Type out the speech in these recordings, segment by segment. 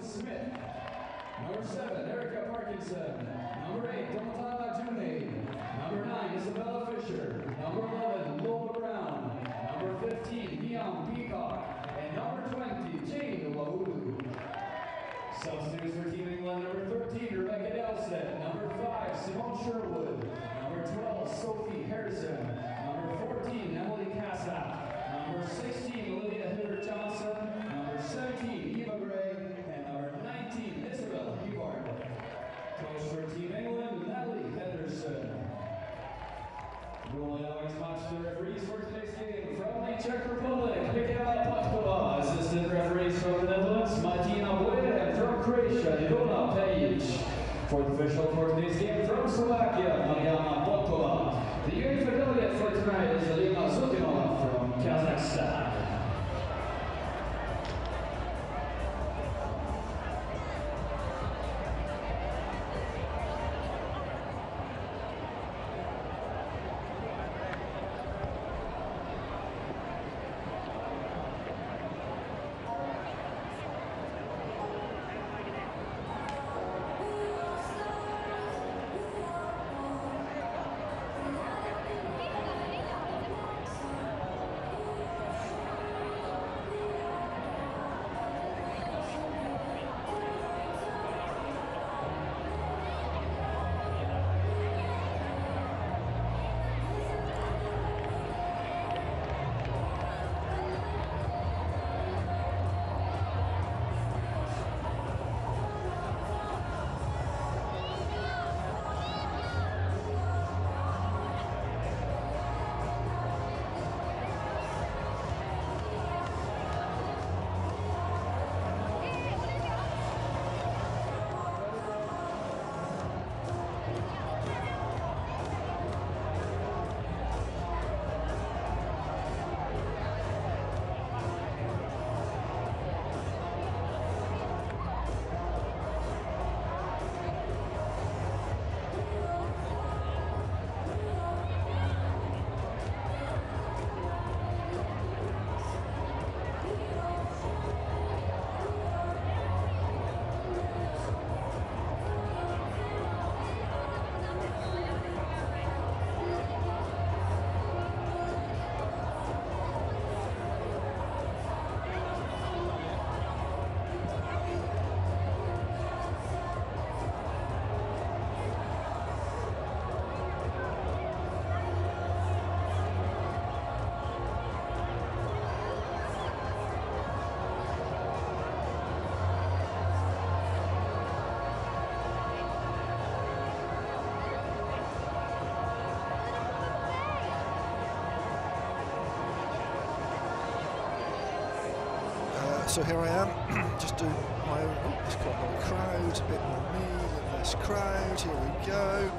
Smith. Number 7, Erica Parkinson. Number 8, Donatella June. Number 9, Isabella Fisher. Number 11, Lola Brown. Number 15, Neon Peacock. And number 20, Jane Laulu. Substitutes for Team England, number 13, Rebecca Dowsett. Number 5, Simone Sherwood. Number 12, Sophie Harrison. Number 14, Emily Casa. Number 16, Olivia Hibbert Johnson. Number 17, Eva Gray. And number 19, Isabel Hubart. Coach for Team England, Natalie Henderson. We will now match the referees for today's game from the Czech Republic, Michaela Patkova. Assistant referees from the Netherlands, Martina Boyer, and from Croatia, Ilona Pejic. Fourth official for today's game from Slovakia, Mariana Bokova. The UEFA delegate for tonight is Elena Zutinova from Kazakhstan. So here I am, just doing my own, there's quite a lot of crowd, a bit more me, a bit less crowd, here we go.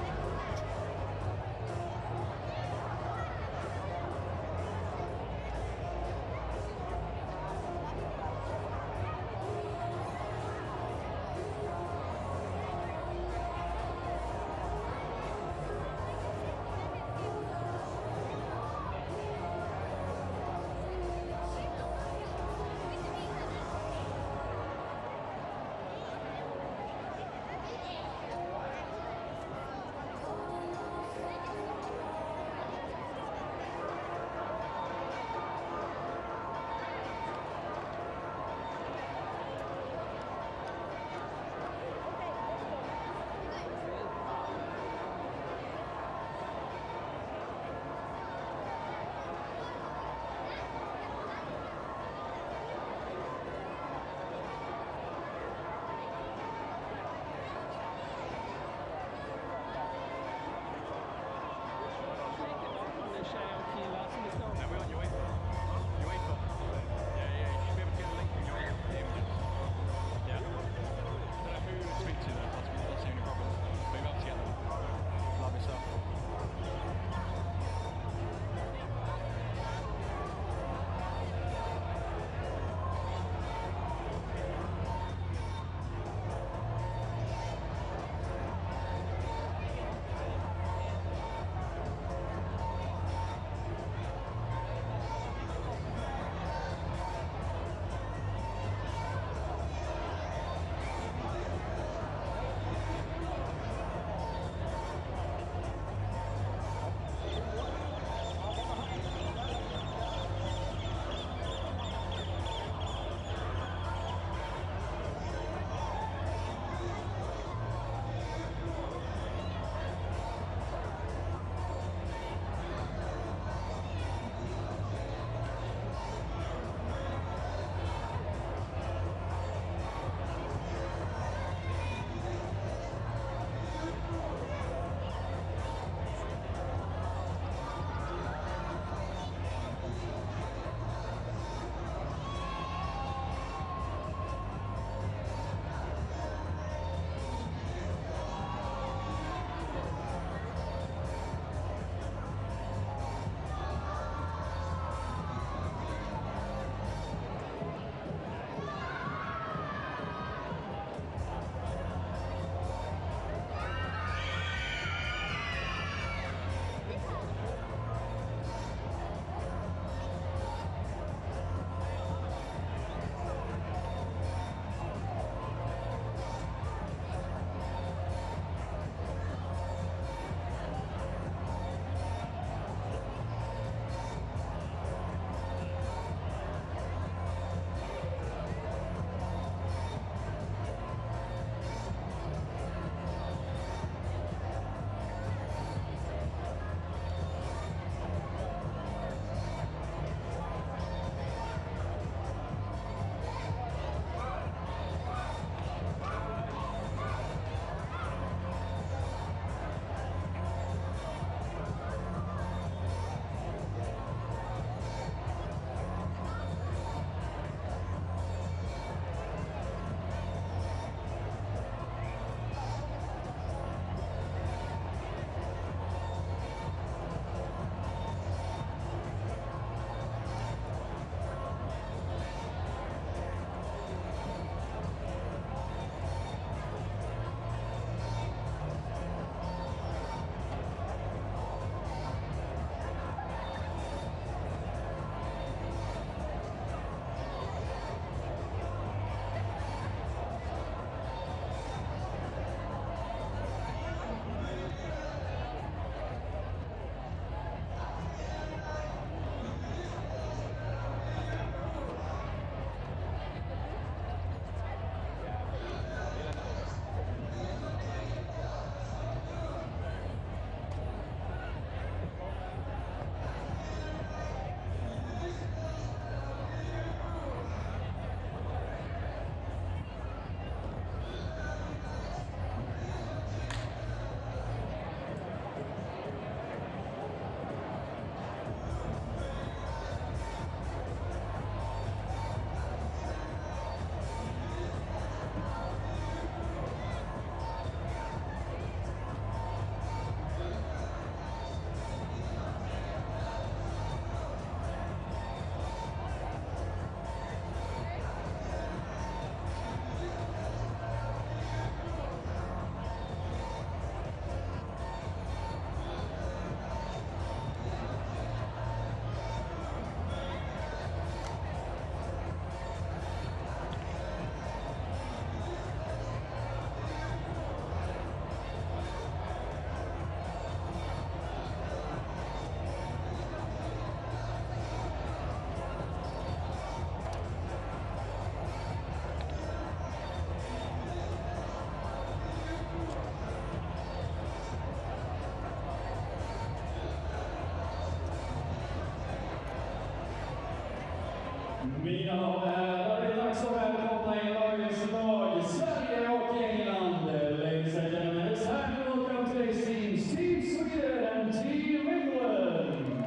Mina damer och herrar, det är dags att välkomna in dagens lag, Sverige och England. Ladies and gentlemen, it's time to welcome today's teams, Team Sweden and Team England.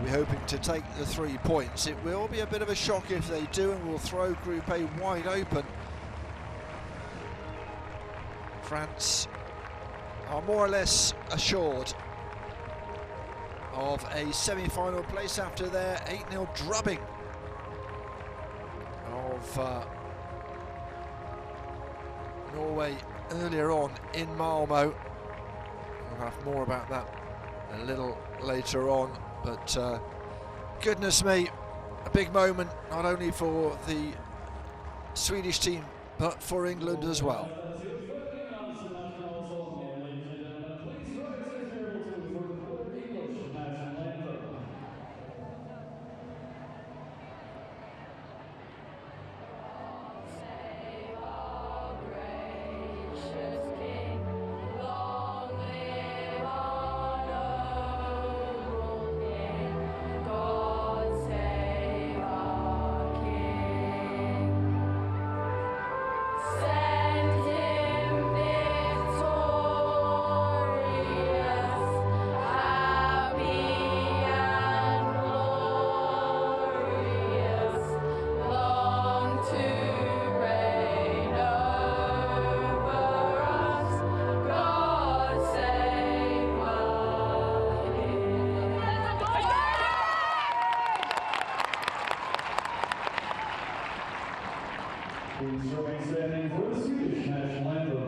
We're hoping to take the 3 points. It will be a bit of a shock if they do, and will throw Group A wide open. France are more or less assured of a semi-final place after their 8-0 drubbing of Norway earlier on in Malmo. We'll have more about that a little later on. But goodness me, a big moment not only for the Swedish team but for England as well. Please remain standing for the Swedish national anthem.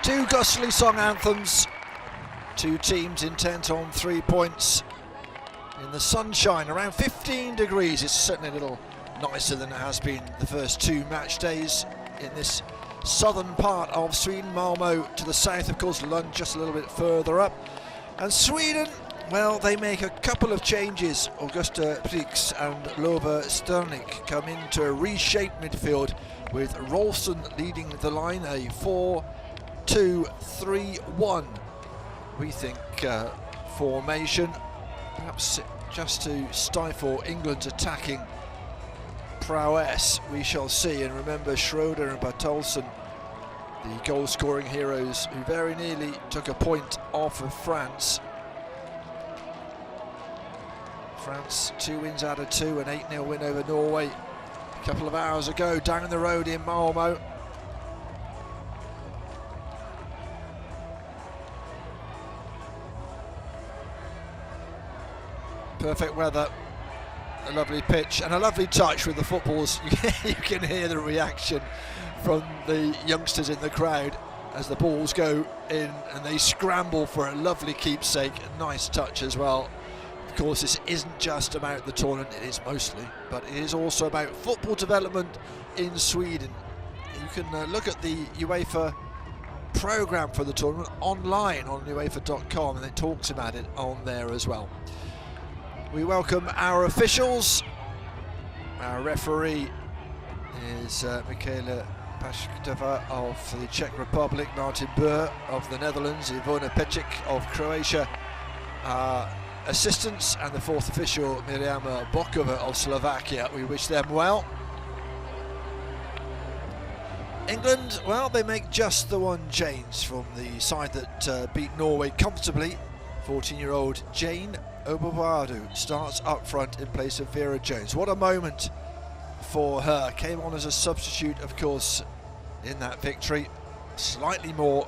Two gustily song anthems, two teams intent on 3 points in the sunshine, around 15 degrees. It's certainly a little nicer than it has been the first 2 match days in this southern part of Sweden. Malmo to the south, of course, Lund just a little bit further up. And Sweden, well, they make a couple of changes. Augusta Prix and Lova Sternik come into a reshaped midfield with Rolfsson leading the line, a 4-2-3-1, we think, formation, perhaps just to stifle England's attacking prowess. We shall see. And remember, Schroeder and Bartolson, the goal-scoring heroes who very nearly took a point off of France. France 2 wins out of 2, an 8-0 win over Norway a couple of hours ago down the road in Malmo. Perfect weather, a lovely pitch and a lovely touch with the footballs. You can hear the reaction from the youngsters in the crowd as the balls go in and they scramble for a lovely keepsake. A nice touch as well. Of course, this isn't just about the tournament, it is mostly, but it is also about football development in Sweden. You can look at the UEFA programme for the tournament online on UEFA.com, and it talks about it on there as well. We welcome our officials Our referee is Michaela Pashkova of the Czech Republic, Martin Burr of the Netherlands, Ivona Pecic of Croatia, assistants, and the fourth official, Mirjana Bokova of Slovakia. We wish them well. England, well, they make just the one change from the side that beat Norway comfortably. 14-year-old Jane Oberwadu starts up front in place of Vera Jones. What a moment for her. Came on as a substitute, of course, in that victory. Slightly more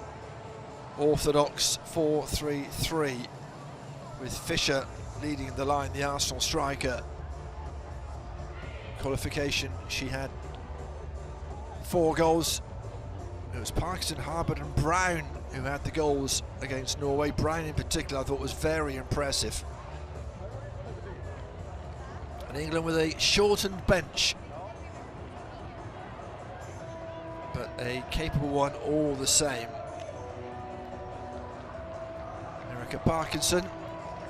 orthodox 4-3-3 with Fisher leading the line, the Arsenal striker. Qualification, she had 4 goals. It was Parkinson, Harbert and Brown who had the goals against Norway. Brown in particular I thought was very impressive. And England with a shortened bench, but a capable one all the same. Erica Parkinson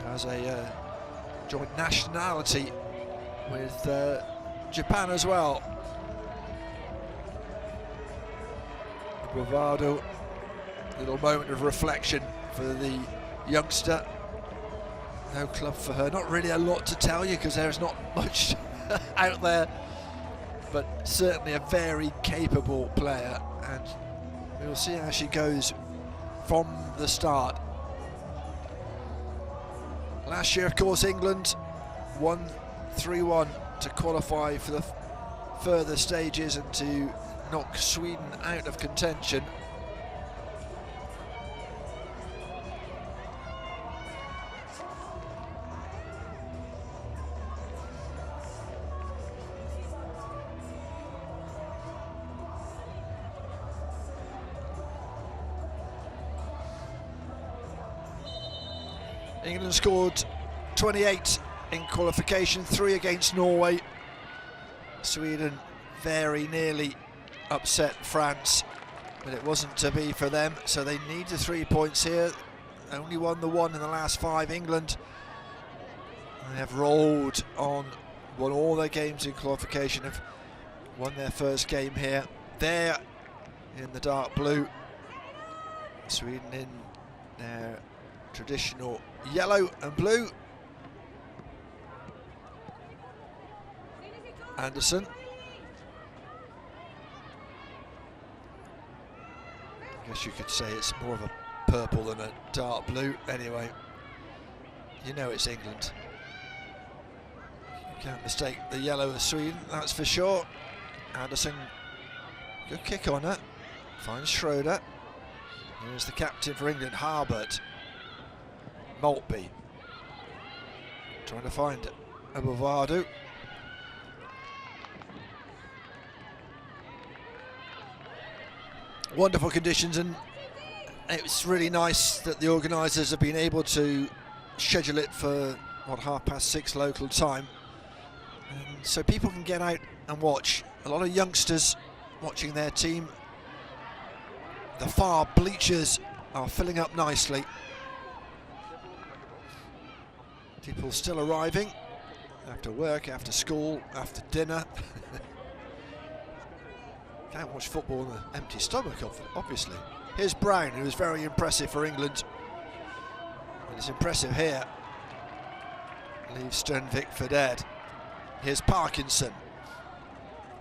has a joint nationality with Japan as well. Bravado, little moment of reflection for the youngster. No club for her, not really a lot to tell you because there's not much out there, but certainly a very capable player, and we'll see how she goes from the start. Last year, of course, England won 3-1 to qualify for the further stages and to knock Sweden out of contention. England scored 28 in qualification, 3 against Norway. Sweden very nearly upset France, but it wasn't to be for them, so they need the 3 points here. Only won the 1 in the last 5. England, they have rolled on, won all their games in qualification, have won their first game here. There in the dark blue, Sweden in their traditional yellow and blue. Anderson. I guess you could say it's more of a purple than a dark blue. Anyway, you know it's England. You can't mistake the yellow of Sweden, that's for sure. Anderson, good kick on it. Finds Schroeder. Here's the captain for England, Harbert. Maltby. Trying to find Oberwadu. Wonderful conditions, and it's really nice that the organisers have been able to schedule it for what, 6:30 local time, and so people can get out and watch. A lot of youngsters watching their team. The far bleachers are filling up nicely. People still arriving after work, after school, after dinner. Can't watch football on an empty stomach, obviously. Here's Brown, who was very impressive for England. And it's impressive here. Leaves Sternvik for dead. Here's Parkinson.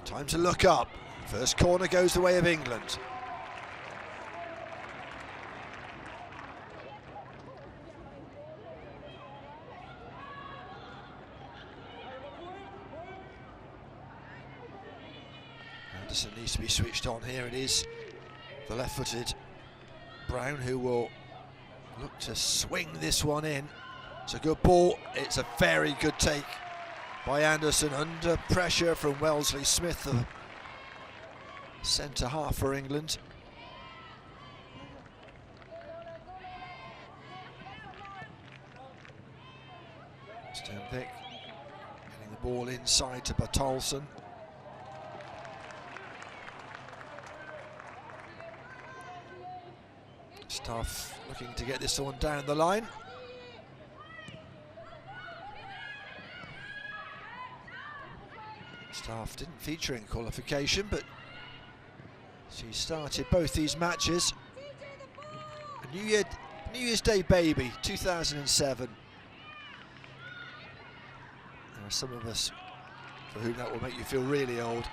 Time to look up. First corner goes the way of England. Anderson needs to be switched on. Here it is, the left-footed Brown, who will look to swing this one in. It's a good ball. It's a very good take by Anderson, under pressure from Wellesley Smith, the centre half for England. Sternvik getting the ball inside to Bertalsson. Stuff looking to get this one down the line. Staff didn't feature in qualification, but she started both these matches. A New Year's Day baby, 2007. There are some of us for whom that will make you feel really old.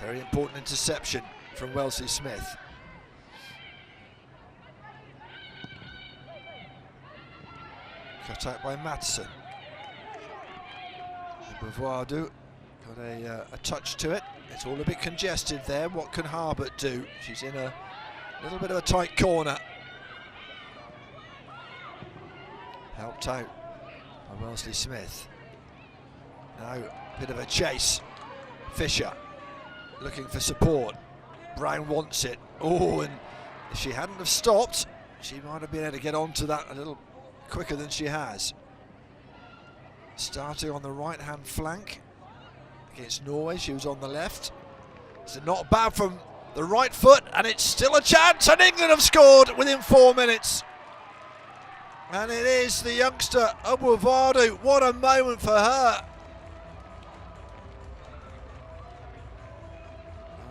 Very important interception from Wellesley Smith. Cut out by Matson. Bavardou got a touch to it. It's all a bit congested there. What can Harbert do? She's in a little bit of a tight corner. Helped out by Wellesley Smith. Now a bit of a chase. Fisher looking for support. Brown wants it. Oh, and if she hadn't have stopped, she might have been able to get onto that a little quicker than she has. Starting on the right-hand flank against Norway, she was on the left. So not bad from the right foot, and it's still a chance, and England have scored within 4 minutes. And it is the youngster, Bavardou. What a moment for her.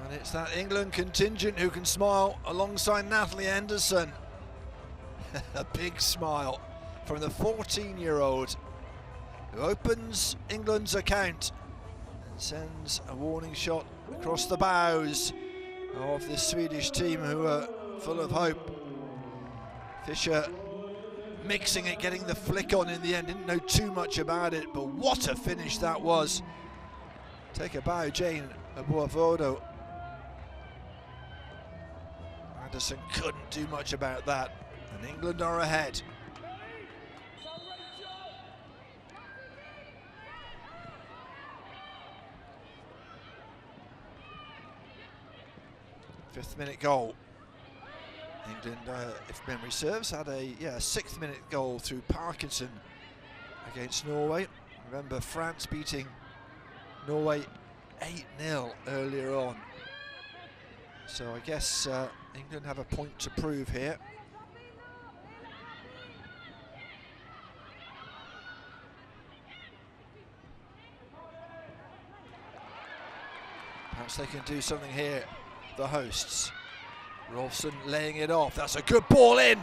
And it's that England contingent who can smile alongside Natalie Henderson. A big smile from the 14-year-old. Who opens England's account and sends a warning shot across the bows of this Swedish team, who are full of hope. Fisher mixing it, getting the flick on in the end, didn't know too much about it, but what a finish that was. Take a bow, Jane Bavardou. Anderson couldn't do much about that, and England are ahead. Fifth-minute goal. England, if memory serves, had a 6th-minute goal through Parkinson against Norway. Remember, France beating Norway 8-0 earlier on. So I guess England have a point to prove here. Perhaps they can do something here, the hosts. Rolfsson laying it off. That's a good ball in.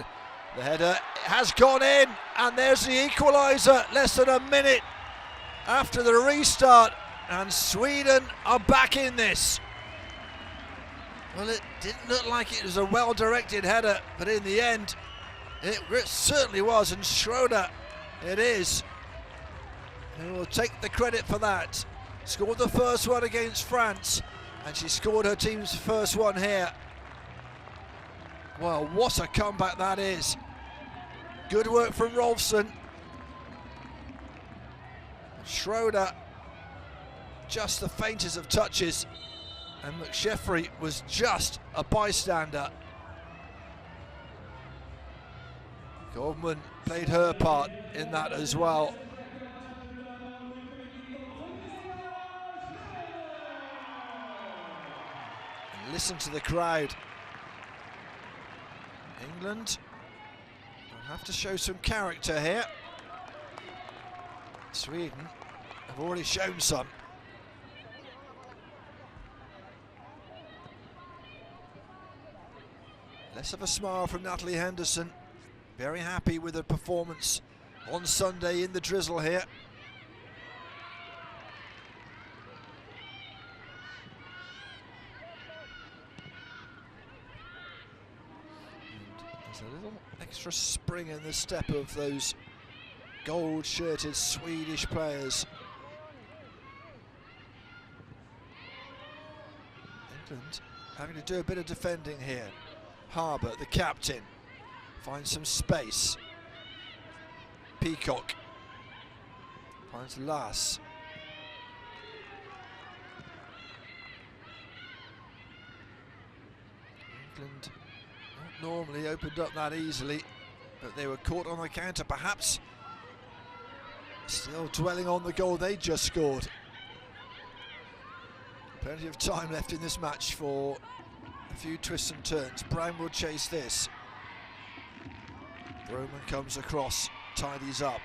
The header has gone in, and there's the equaliser less than a minute after the restart, and Sweden are back in this. Well, it didn't look like it was a well-directed header, but in the end it certainly was, and Schroeder it is who will take the credit for that. Scored the first one against France, and she scored her team's first one here. Well, what a comeback that is. Good work from Rolfsson. Schroeder, just the faintest of touches, and McSheffrey was just a bystander. Goldman played her part in that as well. And listen to the crowd. England will have to show some character here. Sweden have already shown some. Less of a smile from Natalie Henderson. Very happy with her performance on Sunday in the drizzle here. There's a little extra spring in the step of those gold-shirted Swedish players. England having to do a bit of defending here. Harbour, the captain, finds some space. Peacock finds Lass. England not normally opened up that easily, but they were caught on the counter, perhaps. Still dwelling on the goal they just scored. Plenty of time left in this match for a few twists and turns. Brown will chase this. Roman comes across, tidies up.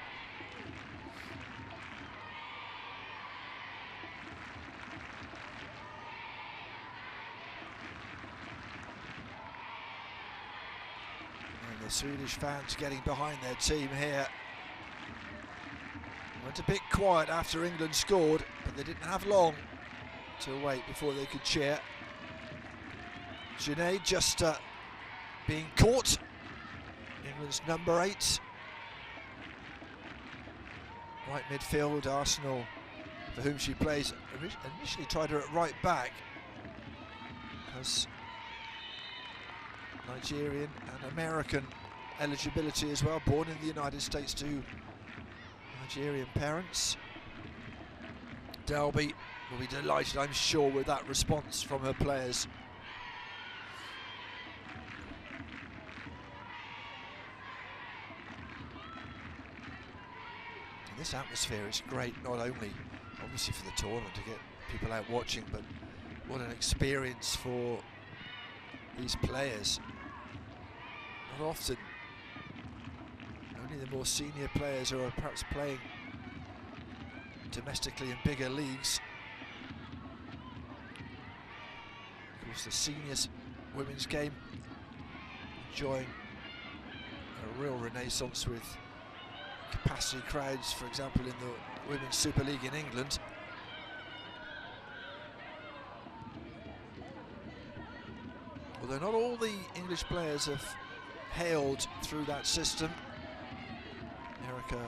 The Swedish fans getting behind their team here. Went a bit quiet after England scored, but they didn't have long to wait before they could cheer. Junaid just being caught. England's number 8. Right midfield, Arsenal, for whom she plays, initially tried her at right back. Has Nigerian and American eligibility as well, born in the United States to Nigerian parents. Delby will be delighted, I'm sure, with that response from her players. And this atmosphere is great, not only obviously for the tournament to get people out watching, but what an experience for these players. Not often, only the more senior players who are perhaps playing domestically in bigger leagues. Of course, the seniors women's game enjoying a real renaissance with capacity crowds, for example, in the Women's Super League in England. Although not all the English players have hailed through that system. Erica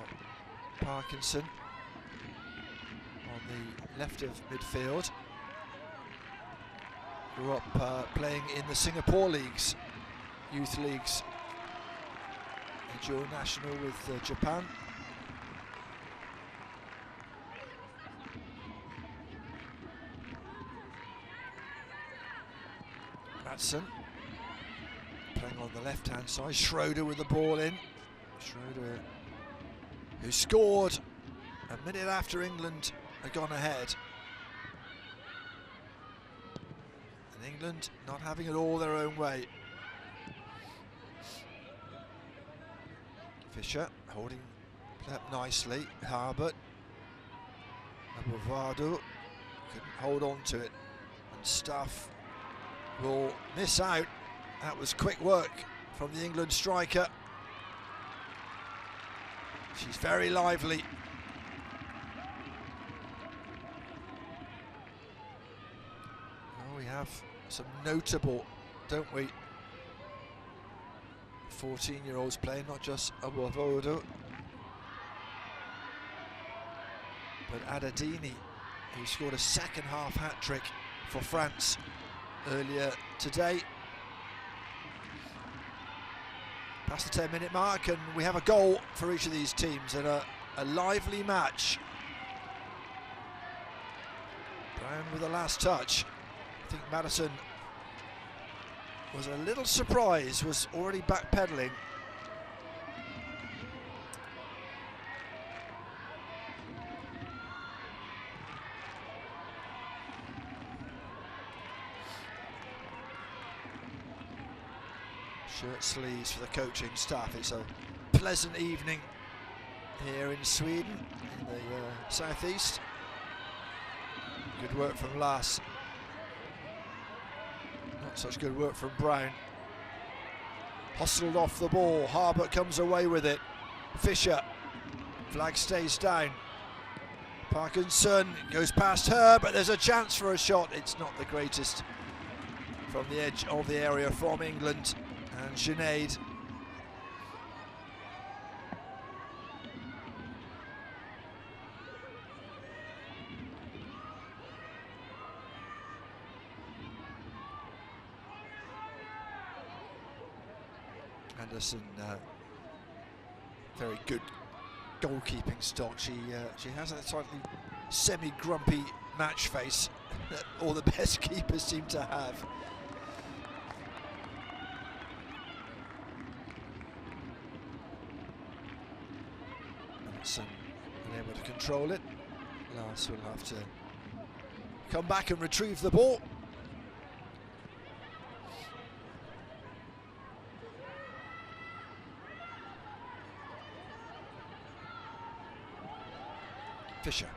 Parkinson on the left of midfield. Grew up playing in the Singapore leagues, youth leagues, and dual national with Japan. Madsen playing on the left-hand side. Schroeder with the ball in. Schroeder, who scored a minute after England had gone ahead. And England not having it all their own way. Fisher holding play up nicely. Harbert. Abovado couldn't hold on to it. And Stuff will miss out. That was quick work from the England striker. She's very lively. Well, we have some notable, don't we, 14-year-olds playing, not just Abovado, but Adadini, who scored a second-half hat-trick for France earlier today. Past the 10-minute mark, and we have a goal for each of these teams and a lively match. Brown with the last touch. I think Madison was a little surprised, was already backpedaling. Shirt sleeves for the coaching staff. It's a pleasant evening here in Sweden, in the southeast. Good work from Lass. Not such good work from Brown. Hustled off the ball. Harbert comes away with it. Fisher. Flag stays down. Parkinson goes past her, but there's a chance for a shot. It's not the greatest from the edge of the area from England. And Junaid. Anderson, very good goalkeeping stock. She has a slightly semi-grumpy match face that all the best keepers seem to have. Unable to control it. Lars will have to come back and retrieve the ball. Fisher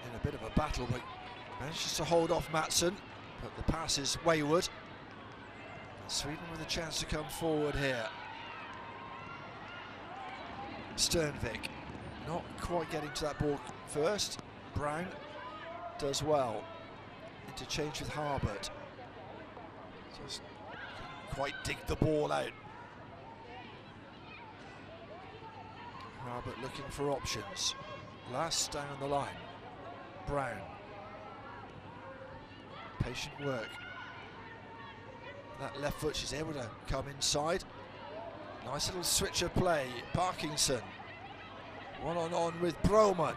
in a bit of a battle, but manages to hold off Madsen, but the pass is wayward. Sweden with a chance to come forward here. Sternvik not quite getting to that ball first. Brown does well. Interchange with Harbert. Just couldn't quite dig the ball out. Harbert looking for options. Last down the line. Brown. Patient work. That left foot, she's able to come inside. Nice little switch of play. Parkinson. One-on-one with Broman.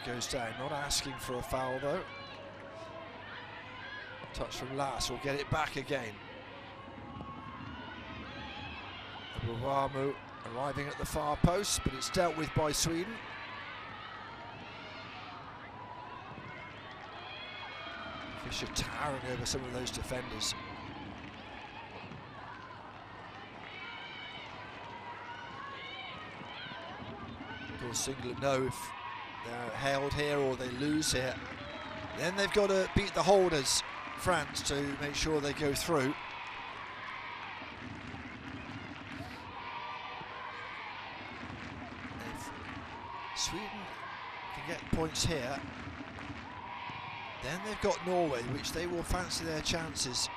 There goes down, not asking for a foul though. Touch from Lass will get it back again. Buvamu arriving at the far post, but it's dealt with by Sweden. Fisher towering over some of those defenders. Of course, England know if they're held here or they lose here, then they've got to beat the holders, France, to make sure they go through. If Sweden can get points here, then they've got Norway, which they will fancy their chances.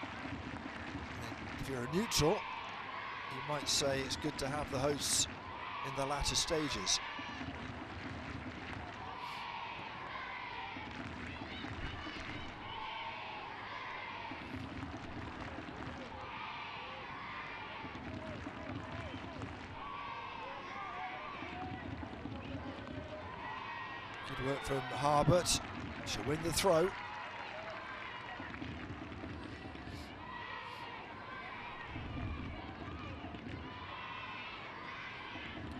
And if you're a neutral, you might say it's good to have the hosts in the latter stages. Good work from Harbert. She'll win the throw.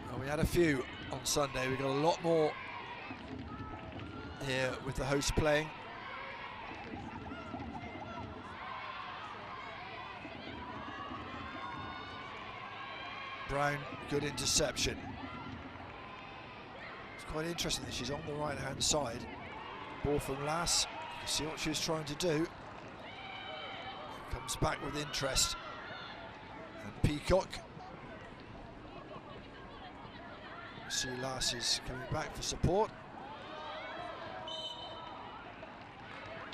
Well, we had a few on Sunday. We got a lot more here with the host playing. Brown, good interception. Quite interesting that she's on the right hand side. Ball from Lass, you can see what she was trying to do. Comes back with interest. And Peacock. You see Lass is coming back for support.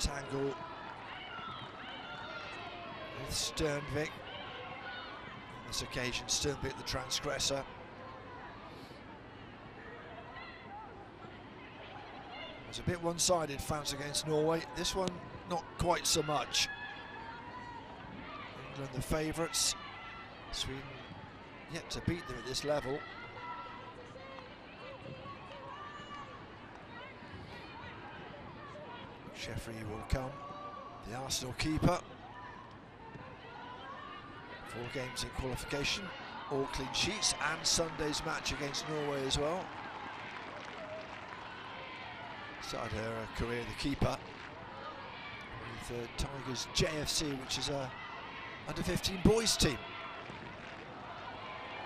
Tangle with Sternvik. On this occasion, Sternvik the transgressor. It's a bit one-sided, France against Norway. This one, not quite so much. England the favourites. Sweden yet to beat them at this level. Sheffrey will come, the Arsenal keeper. 4 games in qualification, all clean sheets, and Sunday's match against Norway as well. Started her career the keeper with Tigers JFC, which is a under-15 boys team.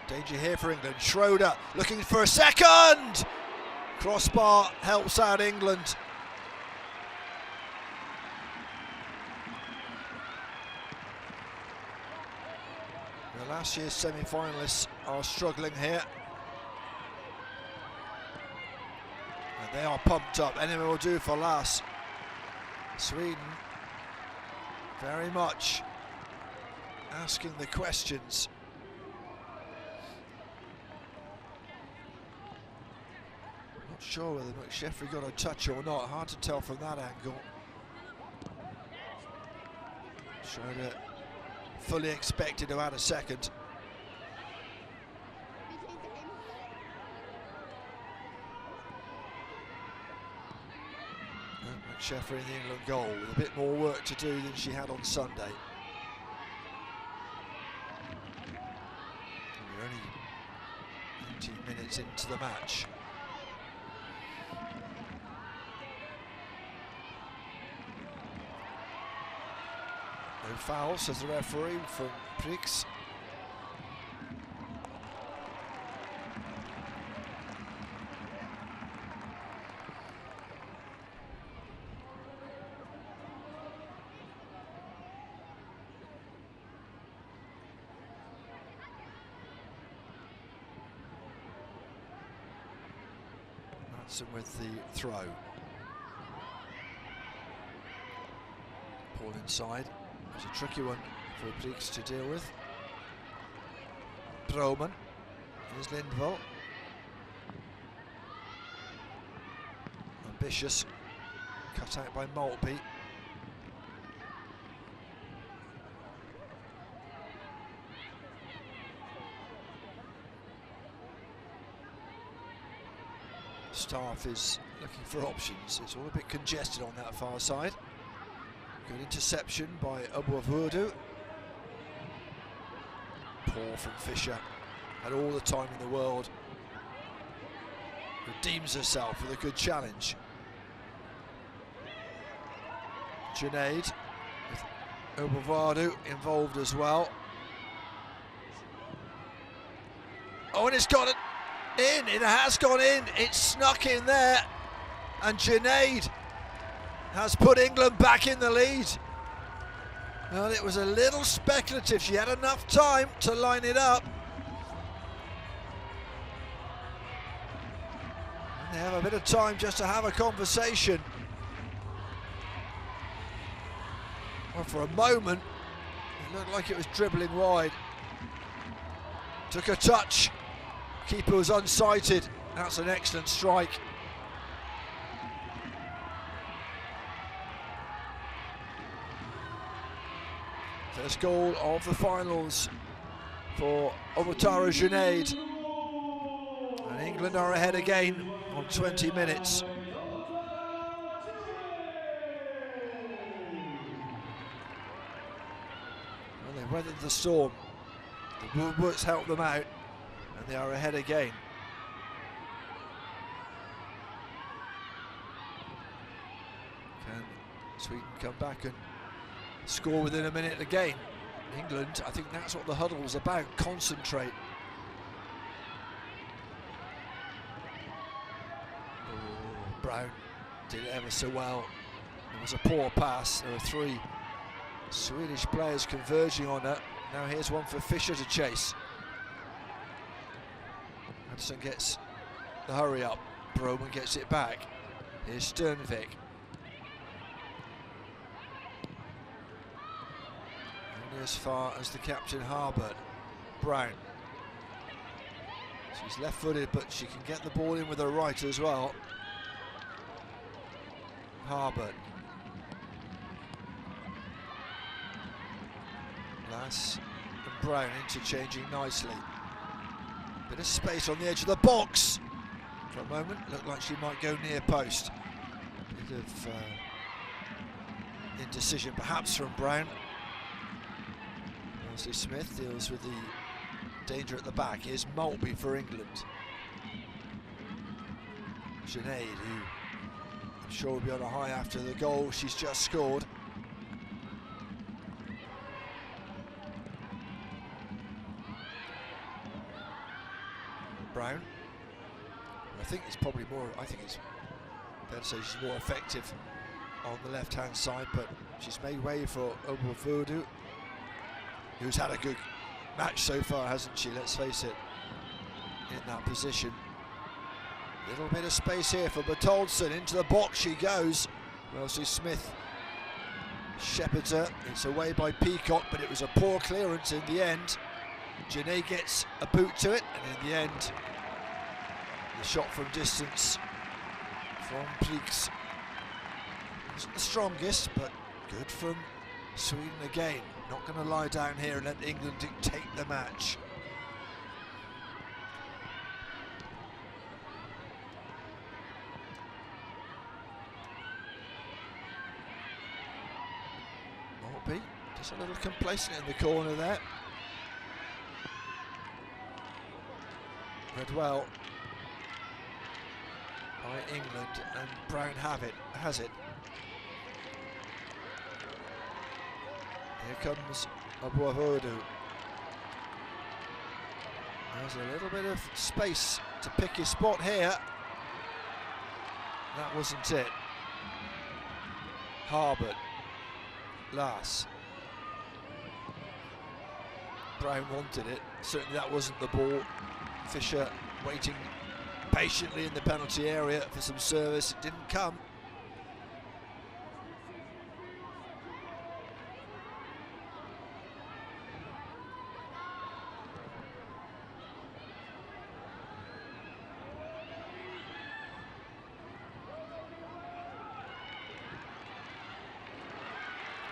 Danger here for England. Schroeder looking for a second. Crossbar helps out England. The last year's semi-finalists are struggling here. And they are pumped up. Anyone will do for Lass. Sweden very much asking the questions. Not sure whether McSheffrey got a touch or not. Hard to tell from that angle. Schroeder fully expected to add a second. McSheffrey in the England goal with a bit more work to do than she had on Sunday. And we're only 18 minutes into the match. No foul, says the referee from Prix. Hudson with the throw. Ball inside. It was a tricky one for Bleeks to deal with. Broman. Here's Lindvall. Ambitious. Cut out by Maltby. Staff is looking for options. It's all a bit congested on that far side. Good interception by Obuavudu. Poor from Fisher. Had all the time in the world. Redeems herself with a good challenge. Junaid with Obuavudu involved as well. Oh, and it's got it in. It has gone in. It's snuck in there. And Junaid has put England back in the lead. Well, it was a little speculative. She had enough time to line it up. And they have a bit of time just to have a conversation. Well, for a moment, it looked like it was dribbling wide. Took a touch. Keeper was unsighted. That's an excellent strike. First goal of the finals for Omotaro Junaid. And England are ahead again on 20 minutes. Well, they weathered the storm. The Woodwards helped them out, and they are ahead again. Can Sweden come back and score within a minute again? England, I think that's what the huddle was about, concentrate. Oh, Brown did it ever so well. It was a poor pass. There were three Swedish players converging on it. Now here's one for Fisher to chase. Hudson gets the hurry up. Broman gets it back. Here's Sternvik. Only as far as the captain Harbert. Brown. She's left-footed, but she can get the ball in with her right as well. Harbert. Lass and Brown interchanging nicely. Bit of space on the edge of the box. For a moment, looked like she might go near post. Bit of indecision perhaps from Brown. Leslie Smith deals with the danger at the back. Here's Maltby for England. Junaid, who I'm sure will be on a high after the goal she's just scored. Brown. I think it's probably more, I think it's better to say she's more effective on the left-hand side, but she's made way for Obuavudu, who's had a good match so far, hasn't she? Let's face it, in that position. Little bit of space here for Bertoldsson. Into the box she goes. Wellesley Smith shepherds her. It's away by Peacock, but it was a poor clearance in the end. Junaid gets a boot to it, and in the end, the shot from distance from Bleeks wasn't the strongest, but good from Sweden again. Not going to lie down here and let England dictate the match. Maltby just a little complacent in the corner there. Read well by England, and Brown has it. Here comes Obuavudu. There's a little bit of space to pick his spot here. That wasn't it. Harbert, Lass. Brown wanted it. Certainly that wasn't the ball. Fisher waiting patiently in the penalty area for some service. It didn't come.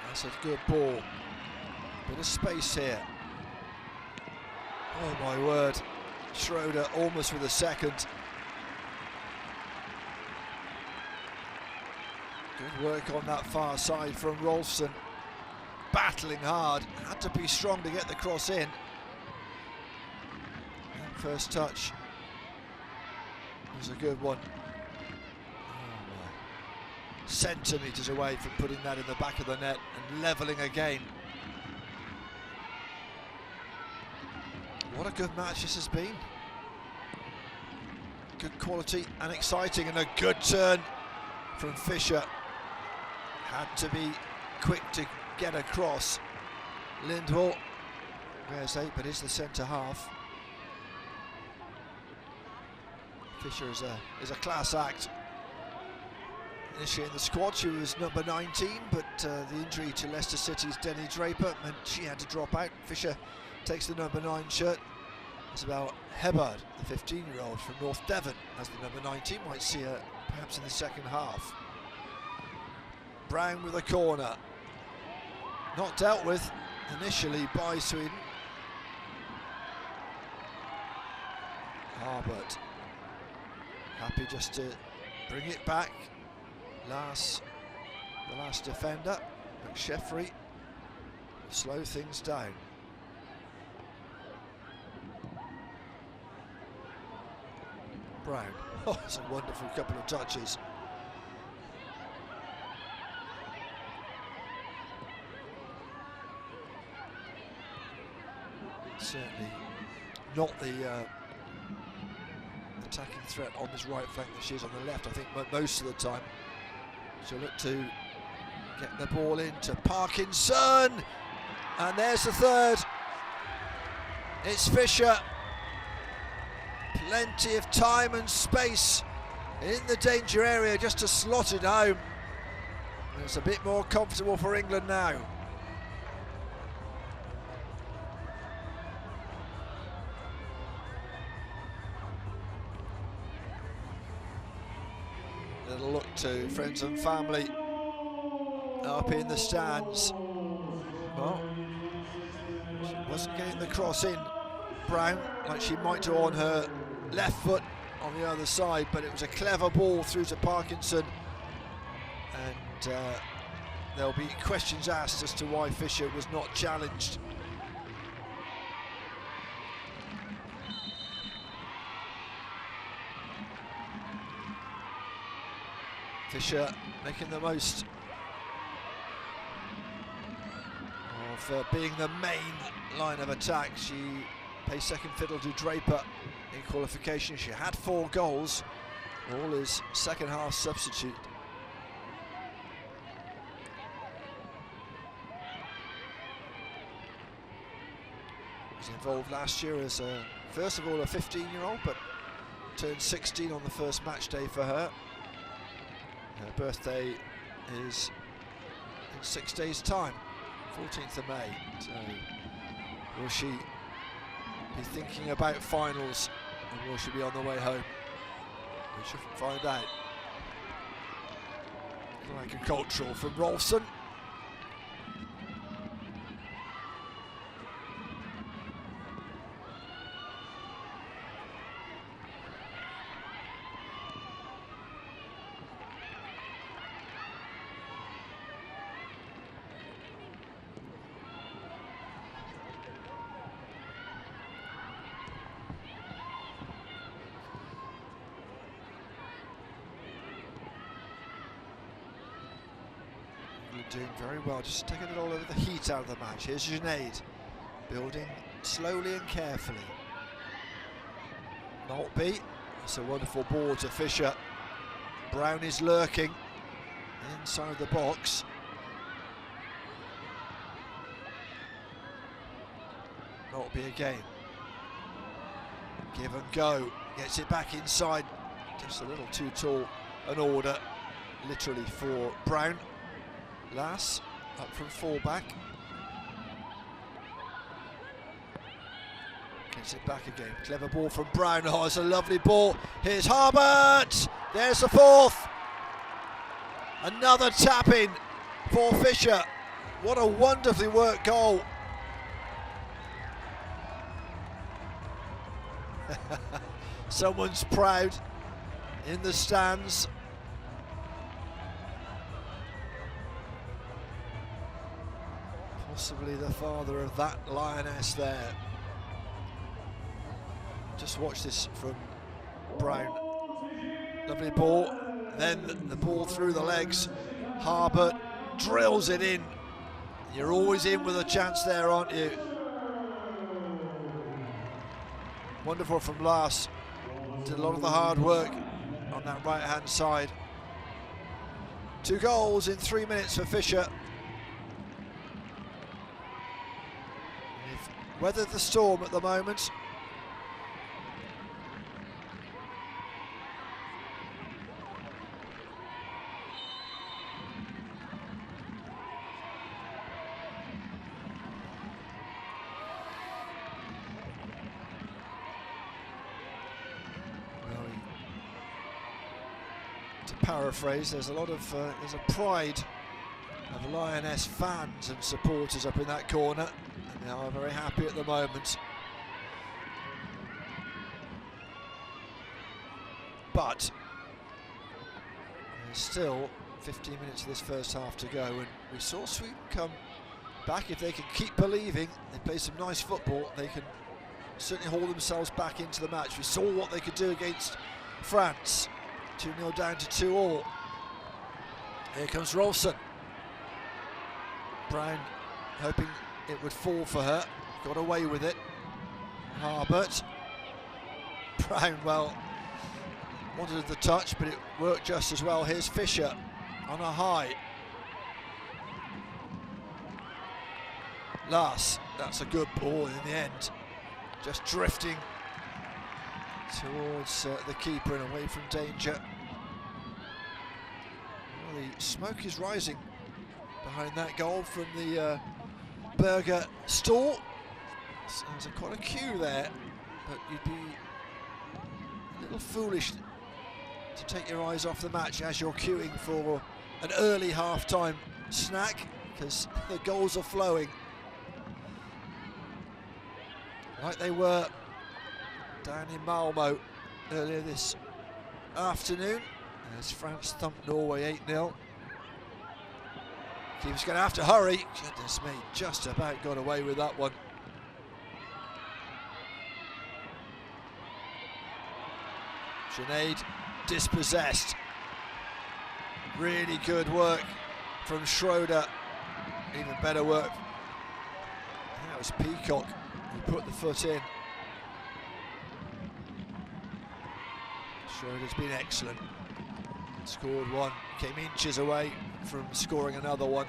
That's a good ball. Bit of space here. Oh my word. Schroeder almost with a second. Good work on that far side from Rolfsson. Battling hard. Had to be strong to get the cross in. That first touch was a good one. Centimetres away from putting that in the back of the net and levelling again. What a good match this has been. Good quality and exciting, and a good turn from Fischer. Had to be quick to get across. Lindwall wears 8 but is the centre half. Fischer is a class act. Initially in the squad, she was number 19, but the injury to Leicester City's Denny Draper meant she had to drop out. Fischer takes the number 9 shirt. Isabel Hebard, the 15-year-old from North Devon, as the number 19. Might see her perhaps in the second half. Brown with a corner. Not dealt with initially by Sweden. Harbert happy just to bring it back. The last defender, McSheffrey, slow things down. Brown, oh, it's a wonderful couple of touches. Certainly not the attacking threat on this right flank that she is on the left, I think, most of the time. She'll look to get the ball into Parkinson, and there's the third. It's Fischer. Plenty of time and space in the danger area just to slot it home. And it's a bit more comfortable for England now. Little look to friends and family up in the stands. Well, she wasn't getting the cross in, Brown, like she might do on her left foot on the other side, but it was a clever ball through to Parkinson, and there'll be questions asked as to why Fischer was not challenged. Fischer making the most of being the main line of attack. She plays second fiddle to Draper in qualification. She had 4 goals, all as second half substitute. Was involved last year as first of all a 15-year-old, but turned 16 on the first match day for her. Her birthday is in 6 days' time, 14th of May. So will she be thinking about finals, and will she be on the way home? We should find out. Like a cultural from Rolfsson. Doing very well, just taking it all over the heat out of the match. Here's Junaid, building slowly and carefully. Maltby, it's a wonderful ball to Fischer. Brown is lurking inside the box. Maltby again. Give and go. Gets it back inside, just a little too tall an order, literally, for Brown. Lass up from full-back. Gets it back again. Clever ball from Brown. Oh, it's a lovely ball. Here's Harbert. There's the fourth. Another tap-in for Fisher. What a wonderfully worked goal. Someone's proud in the stands. Possibly the father of that lioness there. Just watch this from Brown. Lovely ball. Then the ball through the legs. Harbert drills it in. You're always in with a chance there, aren't you? Wonderful from Lars. Did a lot of the hard work on that right-hand side. 2 goals in 3 minutes for Fisher. They've weathered the storm at the moment. To paraphrase, there's a lot of there's a pride of Lioness fans and supporters up in that corner, and they are very happy at the moment. But there's still 15 minutes of this first half to go, and we saw Sweden come back. If they can keep believing, they play some nice football, they can certainly haul themselves back into the match. We saw what they could do against France. 2-0 down to 2-2. Here comes Rolfsson. Brown hoping it would fall for her. Got away with it. Harbert. Brown, well, wanted the touch, but it worked just as well. Here's Fisher on a high. Lars, that's a good ball in the end. Just drifting towards the keeper and away from danger. Well, the smoke is rising behind that goal from the burger stall. So there's quite a queue there, but you'd be a little foolish to take your eyes off the match as you're queuing for an early half-time snack, because the goals are flowing like they were down in Malmo earlier this afternoon as France thumped Norway 8-0. Keeper's going to have to hurry. Goodness me, just about got away with that one. Sinead dispossessed. Really good work from Schroeder. Even better work. I think that was Peacock who put the foot in. Schroeder's been excellent. Scored one, came inches away from scoring another one.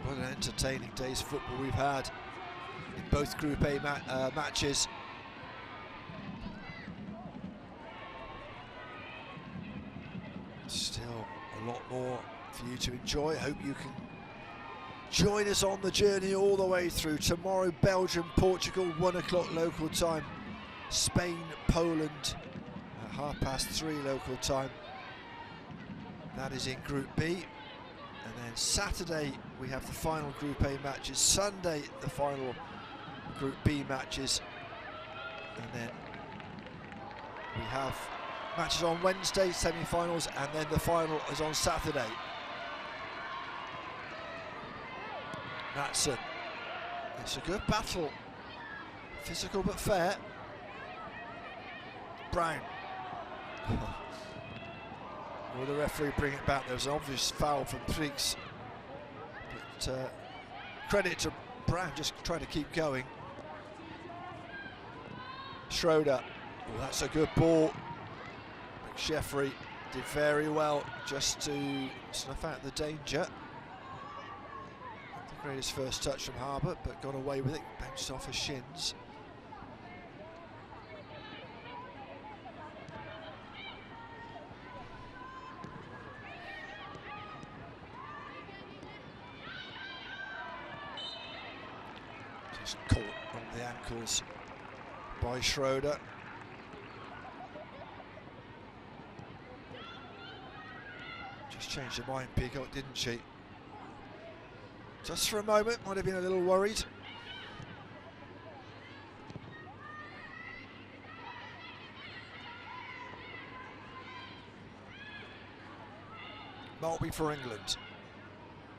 What an entertaining day's football we've had in both Group A matches. Still a lot more for you to enjoy. Hope you can join us on the journey all the way through. Tomorrow, Belgium, Portugal, 1 o'clock local time. Spain, Poland at 3:30 local time. That is in Group B. And then Saturday we have the final Group A matches. Sunday the final Group B matches. And then we have matches on Wednesday, semi-finals, and then the final is on Saturday. Matson. It's a good battle. Physical but fair. Brown. Will the referee bring it back? There was an obvious foul from Prix. But credit to Brown, just trying to keep going. Schroeder. Oh, that's a good ball. McSheffrey did very well just to snuff out the danger. I think Greatest first touch from Harbour, but got away with it, bounced off his shins. Just caught on the ankles by Schroeder. Just changed her mind, Peacock, didn't she? Just for a moment, might have been a little worried. Maltby for England,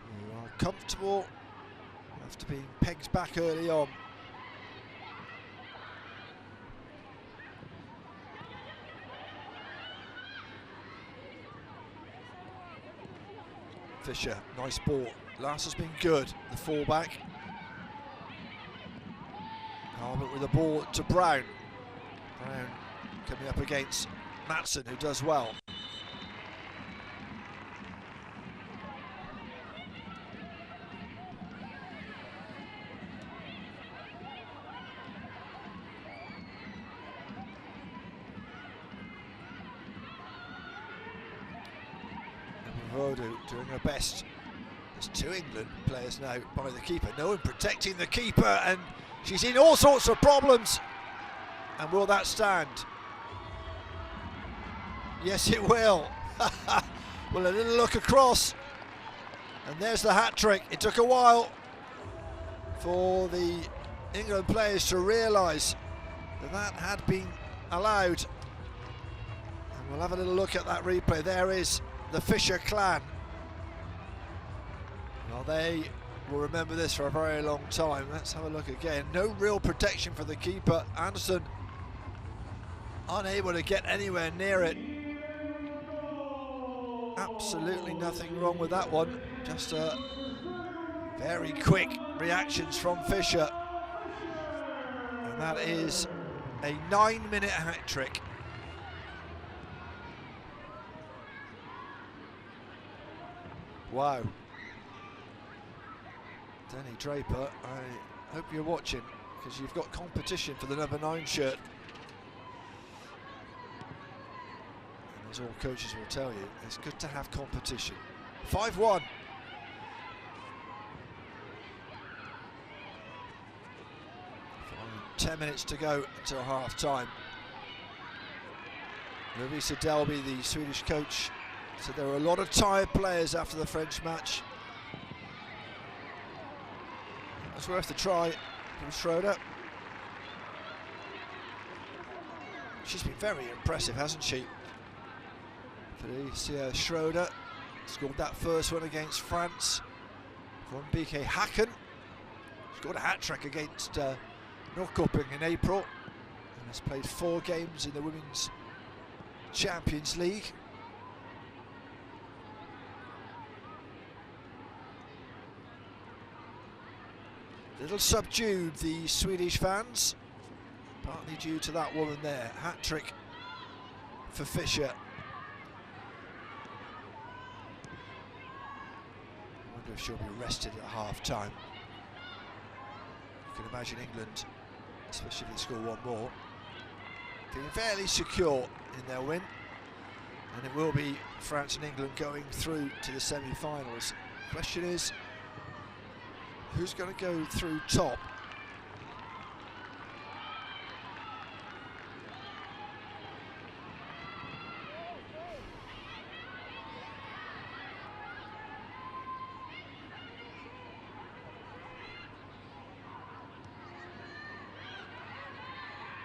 who are comfortable after being pegged back early on. Fisher, nice ball. Last has been good, the fullback. Harbour with the ball to Brown. Brown coming up against Matson, who does well. Vodu doing her best. There's two England players now by the keeper. No one protecting the keeper, and she's in all sorts of problems. And will that stand? Yes, it will. Well, a little look across, and there's the hat-trick. It took a while for the England players to realise that that had been allowed. And we'll have a little look at that replay. There is the Fisher clan. Well, they will remember this for a very long time. Let's have a look again. No real protection for the keeper. Anderson unable to get anywhere near it. Absolutely nothing wrong with that one. Just very quick reactions from Fisher. And that is a 9-minute hat-trick. Wow. Danny Draper, I hope you're watching, because you've got competition for the number 9 shirt. And as all coaches will tell you, it's good to have competition. 5-1. 10 minutes to go until half time. Lovisa Delby, the Swedish coach, said there were a lot of tired players after the French match. It's worth a try from Schroeder. She's been very impressive, hasn't she? Felicia Schroeder scored that first one against France from BK Hacken. Scored a hat-trick against Norrköping in April and has played 4 games in the Women's Champions League. A little subdued, the Swedish fans, partly due to that woman there. Hat-trick for Fisher. I wonder if she'll be rested at half-time. You can imagine England, especially if they score one more, feeling fairly secure in their win. And it will be France and England going through to the semi-finals. Question is, who's going to go through top?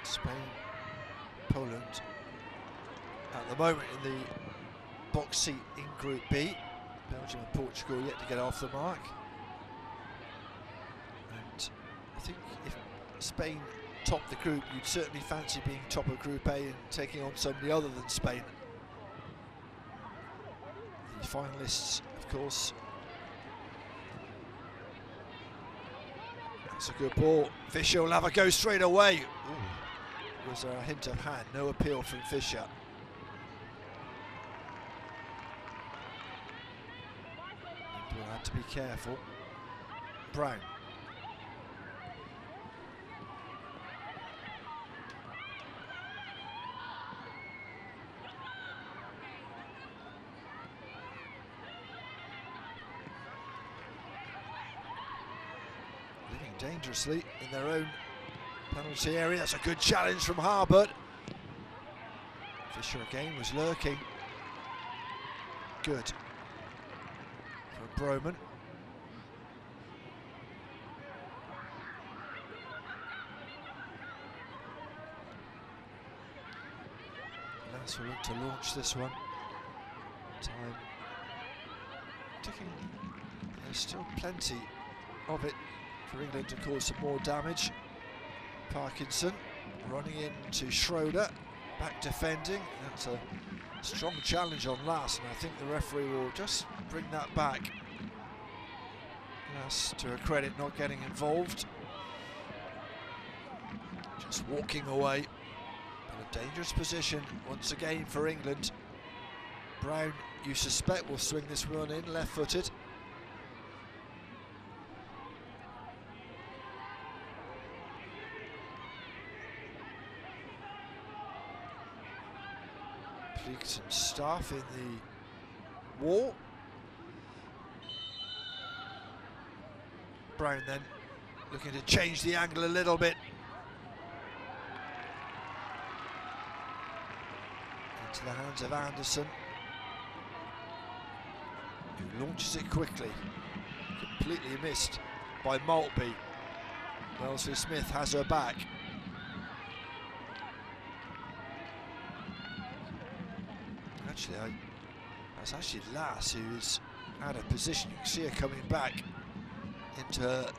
Spain, Poland, at the moment in the box seat in Group B. Belgium and Portugal yet to get off the mark. And I think if Spain topped the group, you'd certainly fancy being top of Group A and taking on somebody other than Spain. The finalists, of course. That's a good ball. Fisher will have a go straight away. Ooh. Was there a hint of hand? No appeal from Fisher. We'll have to be careful. Brown. Living dangerously in their own penalty area. That's a good challenge from Harbert. Fisher again was lurking. Good for Broman. Lass will look to launch this one. Time ticking. There's still plenty of it for England to cause some more damage. Parkinson running into Schroeder, back defending. That's a strong challenge on Lass, and I think the referee will just bring that back. Lass, to her credit, not getting involved. Just walking away. But a dangerous position once again for England. Brown, you suspect, will swing this one in, left-footed. Pleats and Staff in the wall. Brown then looking to change the angle a little bit. Into the hands of Anderson, who launches it quickly. Completely missed by Maltby. Wellesley Smith has her back. Actually, that's actually Lass who's out of position. You can see her coming back into her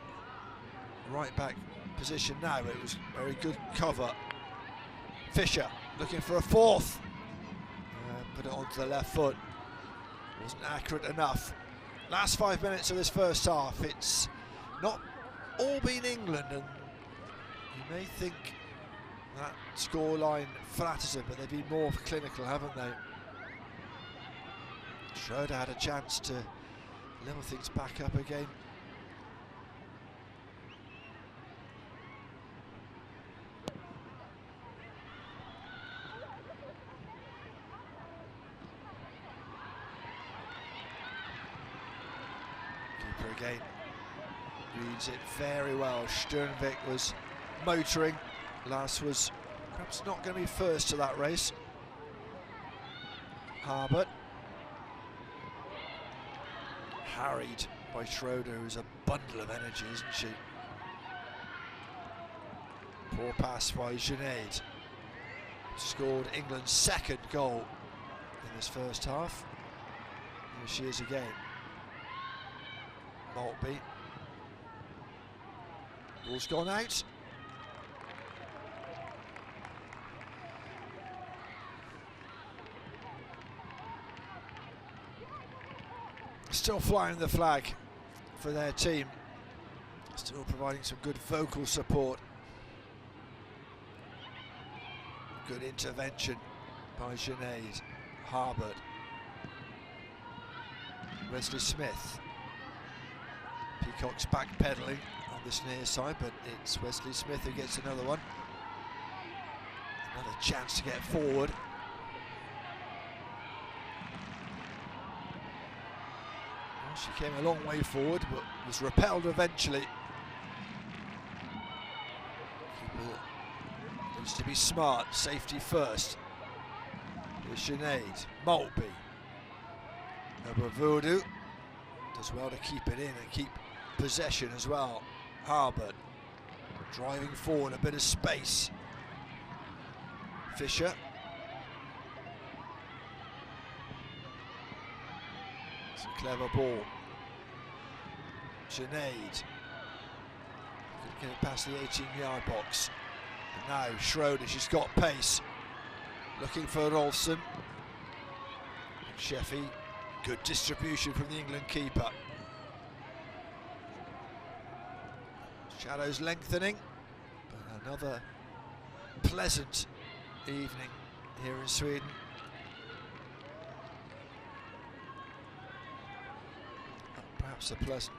right back position now. It was very good cover. Fisher looking for a fourth. Put it onto the left foot. Wasn't accurate enough. Last 5 minutes of this first half. It's not all been England, and you may think that scoreline flatters them, but they've been more clinical, haven't they? Schroeder had a chance to level things back up again. Keeper again reads it very well. Sternvik was motoring. Lass was perhaps not going to be first to that race. Harbert. Harried by Schroeder, who's a bundle of energy, isn't she? Poor pass by Junaid. Scored England's second goal in this first half. Here she is again. Maltby. Ball's gone out. Still flying the flag for their team. Still providing some good vocal support. Good intervention by Junaid. Harbert. Wesley Smith. Peacock's backpedaling on this near side, but it's Wesley Smith who gets another one. Another chance to get forward. She came a long way forward, but was repelled eventually. Keeper needs to be smart, safety first. Here's Junaid, Maltby. Voodoo does well to keep it in and keep possession as well. Harbert driving forward, a bit of space. Fisher. It's a clever ball. Junaid could get it past the 18-yard box. And now Schroeder, she's got pace. Looking for Rolfson. Sheffy, good distribution from the England keeper. Shadows lengthening, but another pleasant evening here in Sweden. so pleasant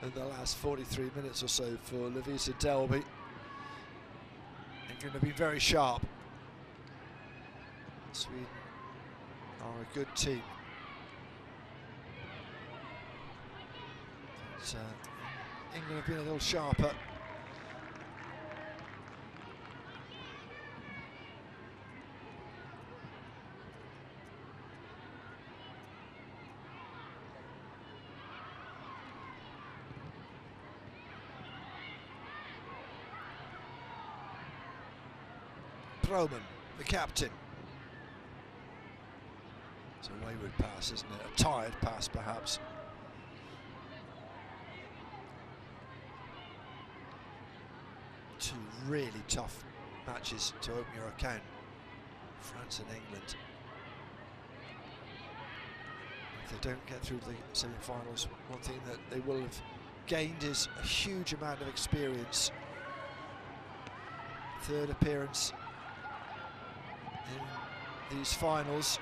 in the last 43 minutes or so for Lavisa Delby. They're going to be very sharp. Sweden are a good team. But, England have been a little sharper. Roman, the captain. It's a wayward pass, isn't it? A tired pass, perhaps. Two really tough matches to open your account. France and England. If they don't get through the semi-finals, one thing that they will have gained is a huge amount of experience. Third appearance in these finals.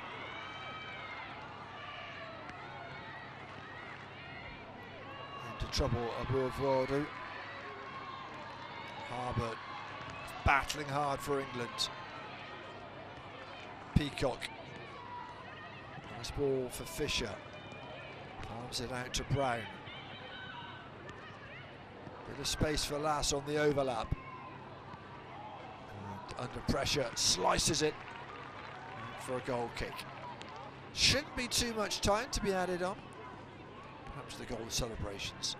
Into trouble above Wardu. Harbour battling hard for England. Peacock. Nice ball for Fisher. Palms it out to Brown. Bit of space for Lass on the overlap. And under pressure, slices it for a goal kick. Shouldn't be too much time to be added on. Perhaps the goal celebrations.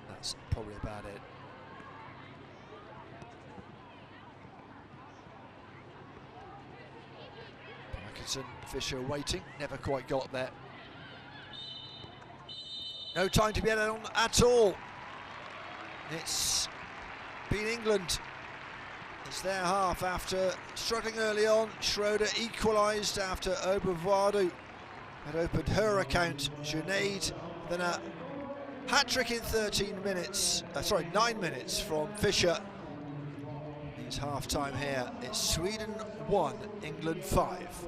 That's probably about it. Parkinson, Fisher waiting, never quite got there. No time to be added on at all. It's been England. It's their half after struggling early on. Schroeder equalised after Oberwadu had opened her account. Junaid then a hat-trick in 13 minutes, 9 minutes from Fisher. It's half-time here. It's Sweden 1, England 5.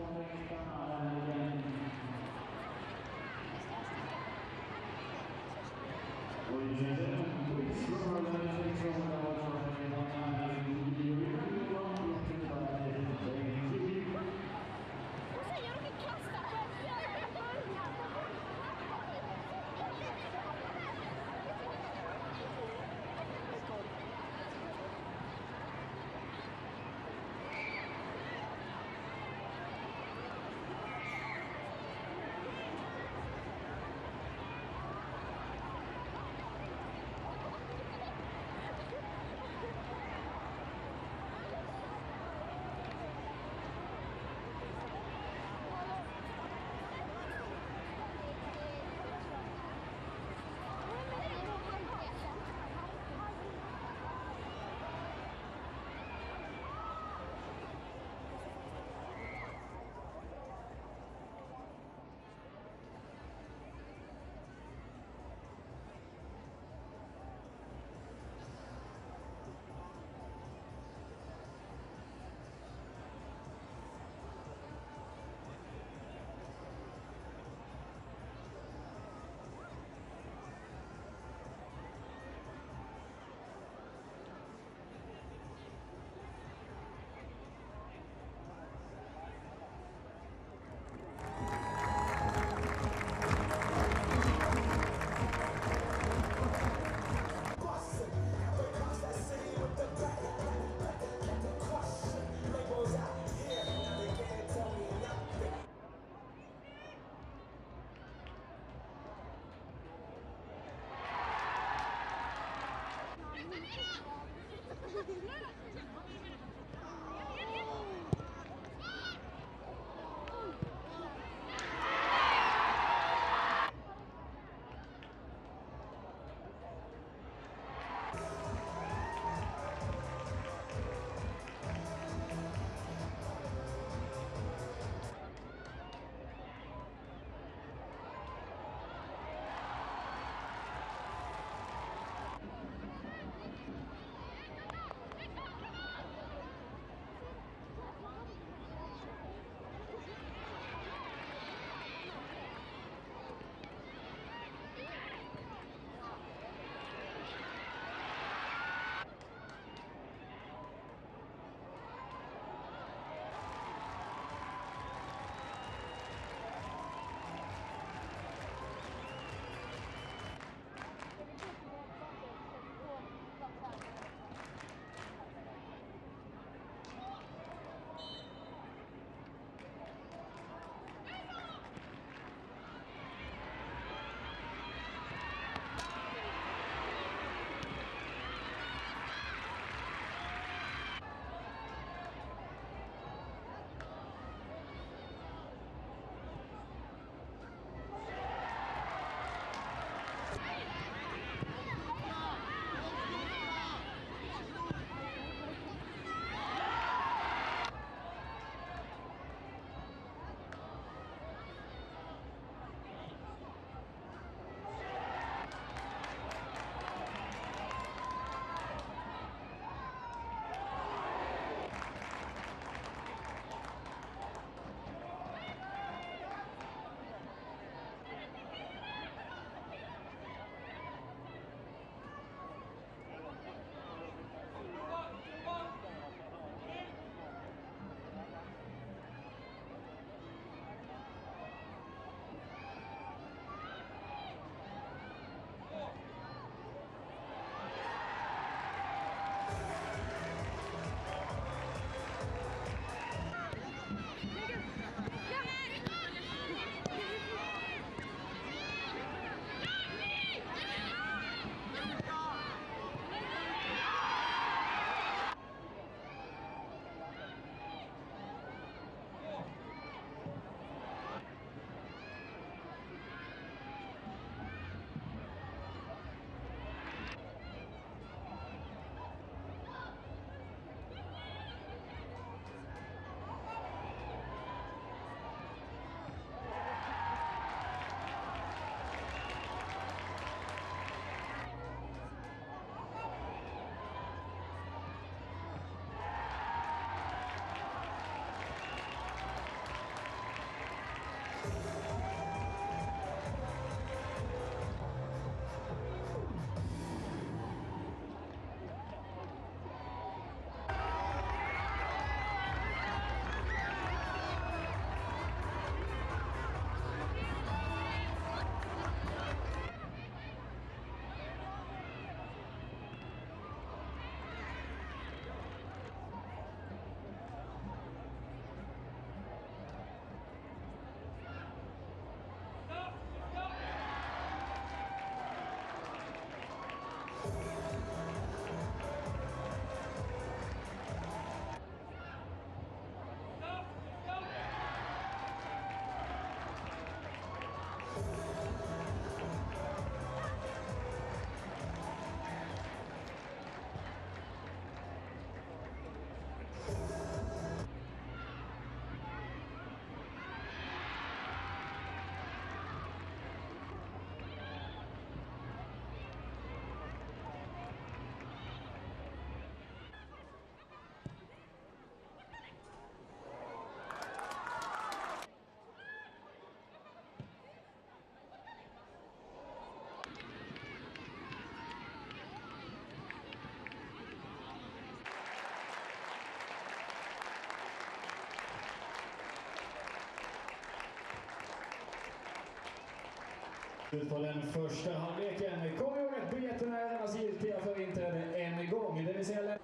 Ut på den första halvleken. Kom ihåg att biljetterna är endast giltiga för inträde en gång, det vill säga...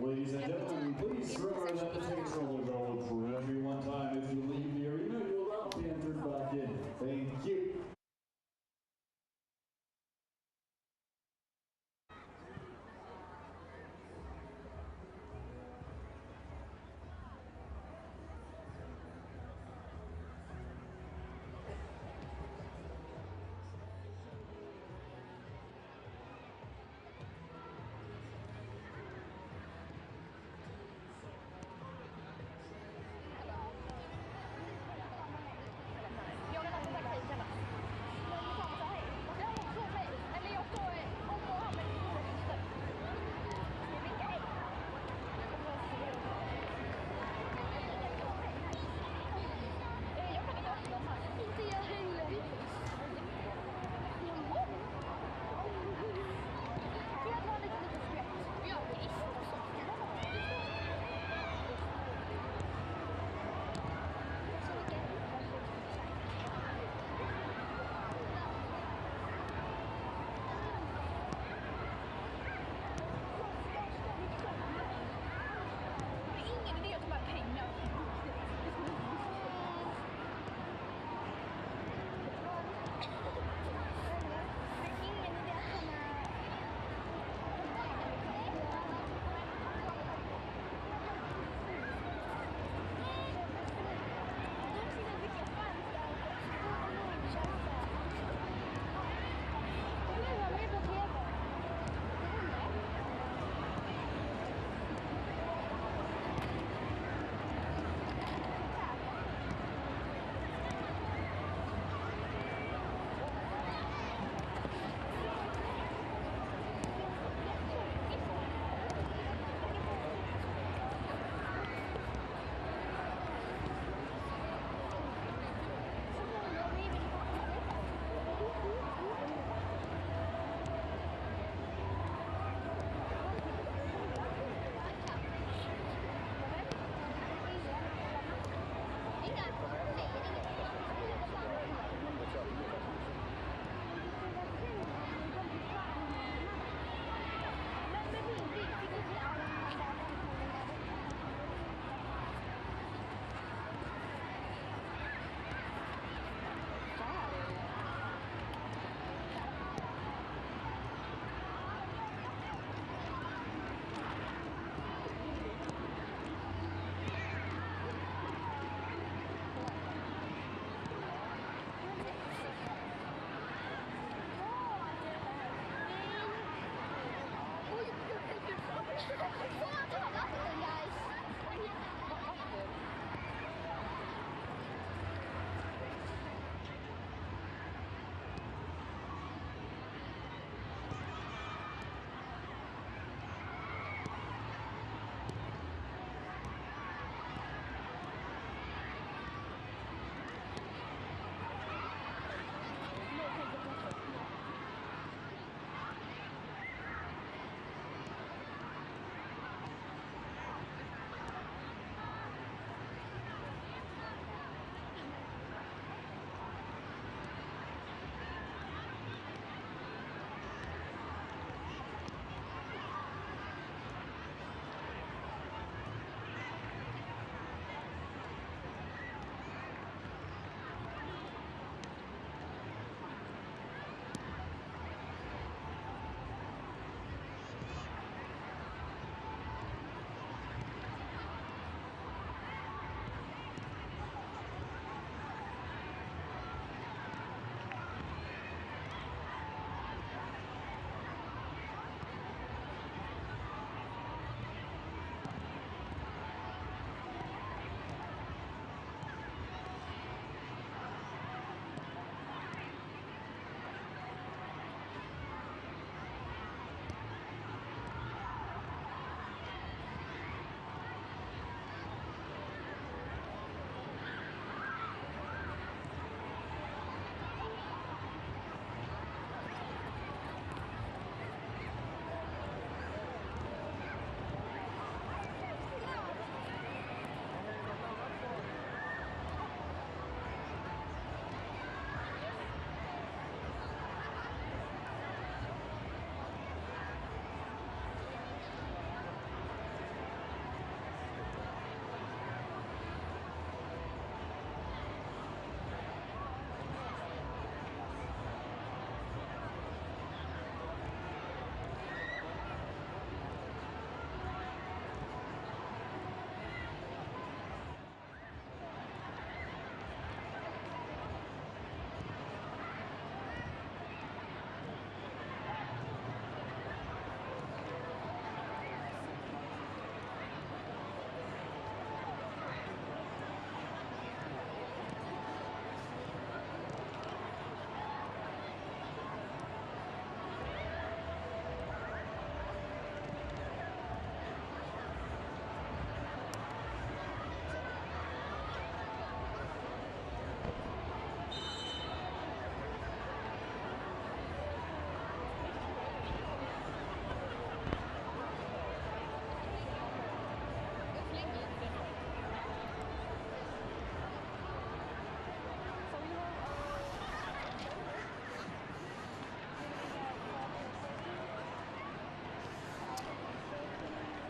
Ladies and gentlemen, please remember that the tickets are only valid for every one time. If you leave the arena, you will not be entered back in. Thank you.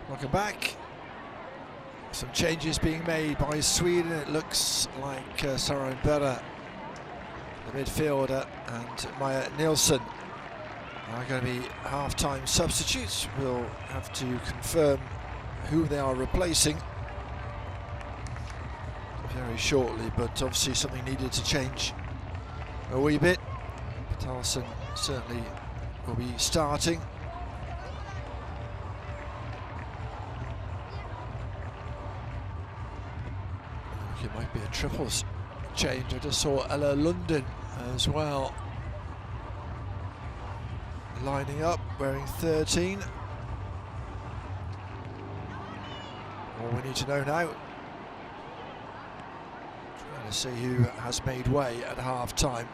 Welcome back. Some changes being made by Sweden. It looks like Søren Berre, the midfielder, and Maya Nilsson are going to be half-time substitutes. We'll have to confirm who they are replacing very shortly, but obviously something needed to change a wee bit. Talson certainly will be starting. It might be a triples change. I just saw Ella London as well lining up, wearing 13. All we need to know now, trying to see who has made way at half-time.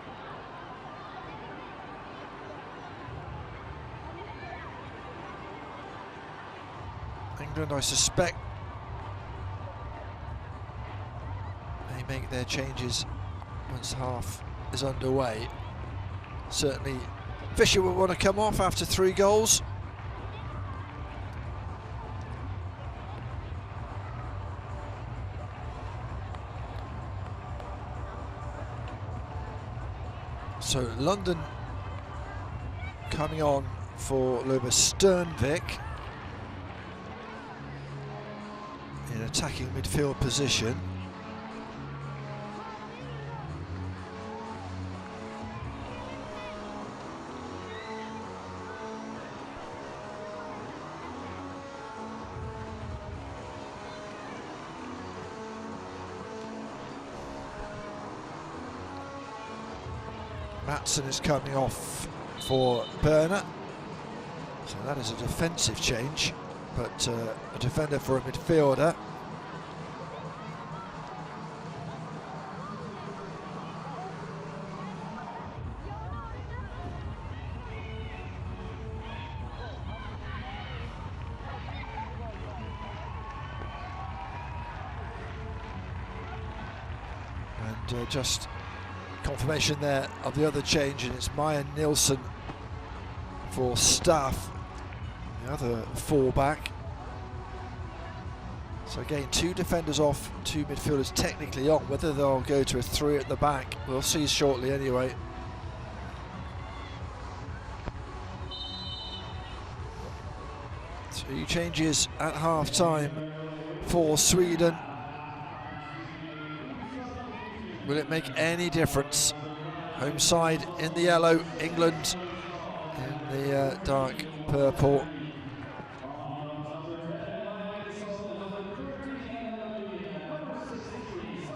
England, I suspect, may make their changes once half is underway. Certainly Fisher will want to come off after 3 goals. So London coming on for Loba Sternvik in attacking midfield position. Matson is coming off for Berner, so that is a defensive change, but a defender for a midfielder. And just confirmation there of the other change, and it's Maya Nilsson for Staff, the other fullback. So again, 2 defenders off, 2 midfielders technically on. Whether they'll go to a 3 at the back, we'll see shortly anyway. Two changes at half-time for Sweden. Will it make any difference? Home side in the yellow, England in the dark purple.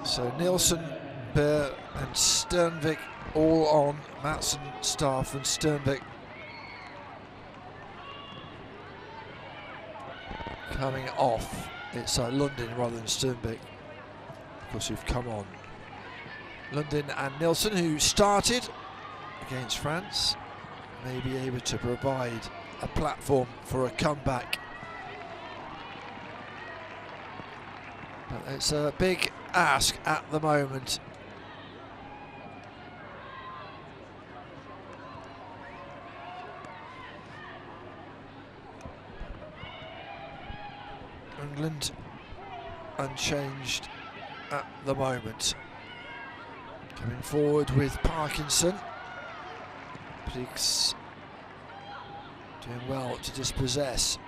So Nilsson, Bear and Sternvik all on. Matson, Staff and Sternvik coming off. It's London rather than Sternvik, of course, who've come on. London and Nilsson, who started against France, may be able to provide a platform for a comeback. But it's a big ask at the moment. England unchanged at the moment. Coming forward with Parkinson. Briggs doing well to dispossess.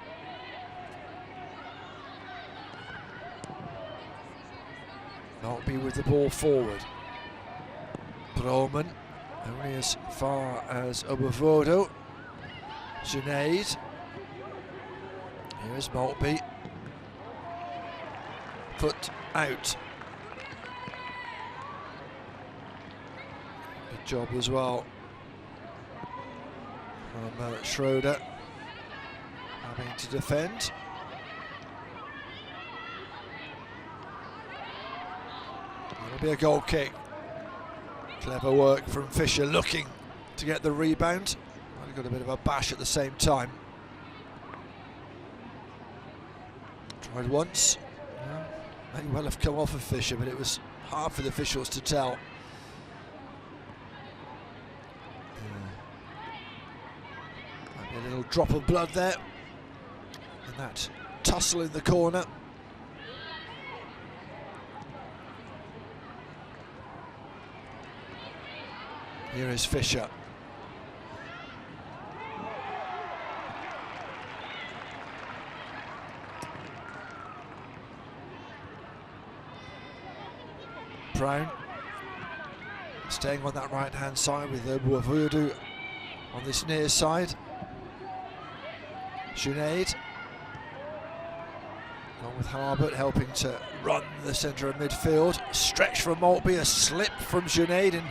Maltby with the ball forward. Broman only as far as Obervodo. Junaid. Here's Maltby. Foot out. Good job as well from Schroeder, having to defend. It'll be a goal kick. Clever work from Fisher, looking to get the rebound. Might have got a bit of a bash at the same time. Tried once. May well have come off of Fisher, but it was hard for the officials to tell. Might be a little drop of blood there in that tussle in the corner. Here is Fisher. Brown staying on that right hand side with Voodoo on this near side. Junaid along with Harbert helping to run the centre of midfield. Stretch from Maltby, a slip from Junaid, and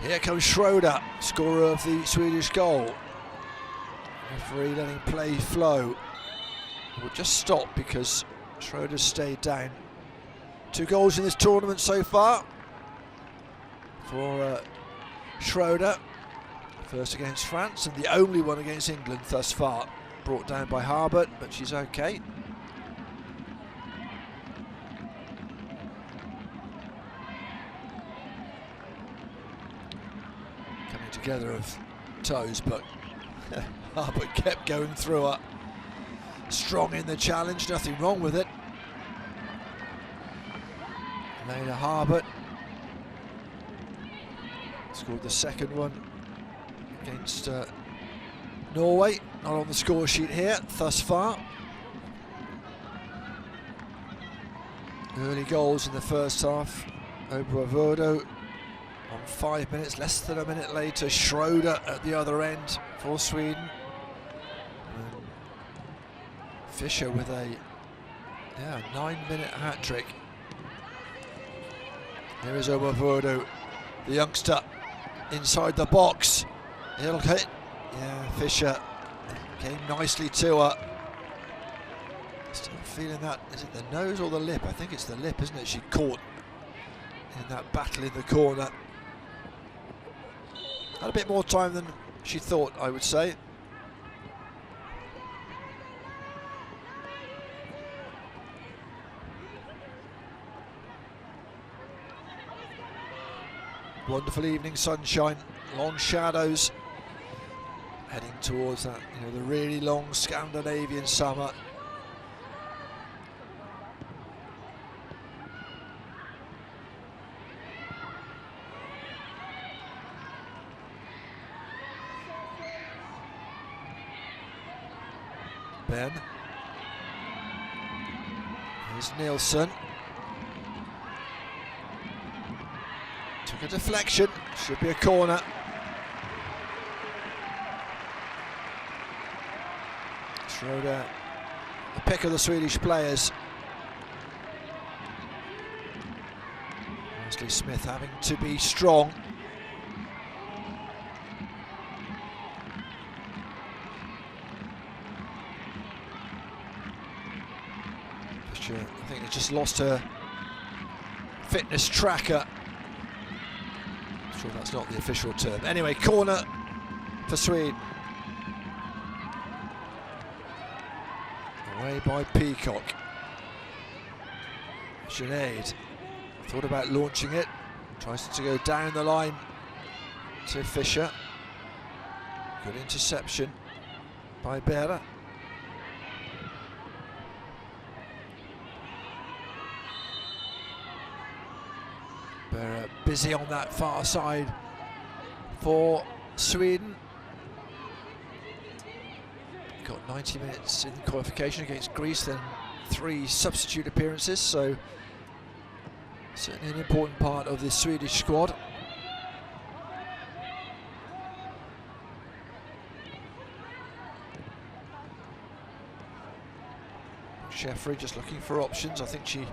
here comes Schroeder, scorer of the Swedish goal. Referee letting play flow. We'll just stop because Schroeder stayed down. 2 goals in this tournament so far for Schroeder. First against France and the only one against England thus far. Brought down by Harbert, but she's okay. Coming together of toes, but Harbert kept going through her. Strong in the challenge, nothing wrong with it. Lena Harbert scored the second one against Norway, not on the score sheet here thus far. Early goals in the first half. Obravodo on 5 minutes, less than a minute later. Schroeder at the other end for Sweden. And Fisher with a 9-minute hat-trick. Here is Obravodo, the youngster, inside the box. He'll hit. Yeah, Fisher came nicely to her. Still feeling that. Is it the nose or the lip? I think it's the lip, isn't it? She caught in that battle in the corner. Had a bit more time than she thought, I would say. Wonderful evening sunshine, long shadows, heading towards that, the really long Scandinavian summer. Ben. Here's Nielsen. Took a deflection, should be a corner. Schroeder, the pick of the Swedish players. Wesley Smith having to be strong. I think they just lost her fitness tracker. Sure, that's not the official term. Anyway, corner for Sweden. Away by Peacock. Junaid thought about launching it. Tries to go down the line to Fisher. Good interception by Berra. Berra busy on that far side for Sweden. Got 90 minutes in qualification against Greece, then 3 substitute appearances, so certainly an important part of this Swedish squad. Sheffrey just looking for options. I think she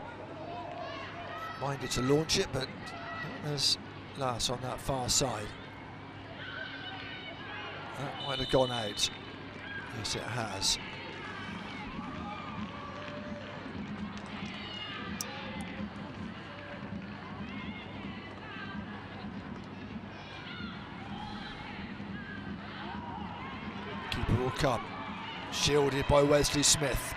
minded to launch it, but there's Lass on that far side. That might have gone out. Yes, it has. Keeper will come. Shielded by Wesley Smith.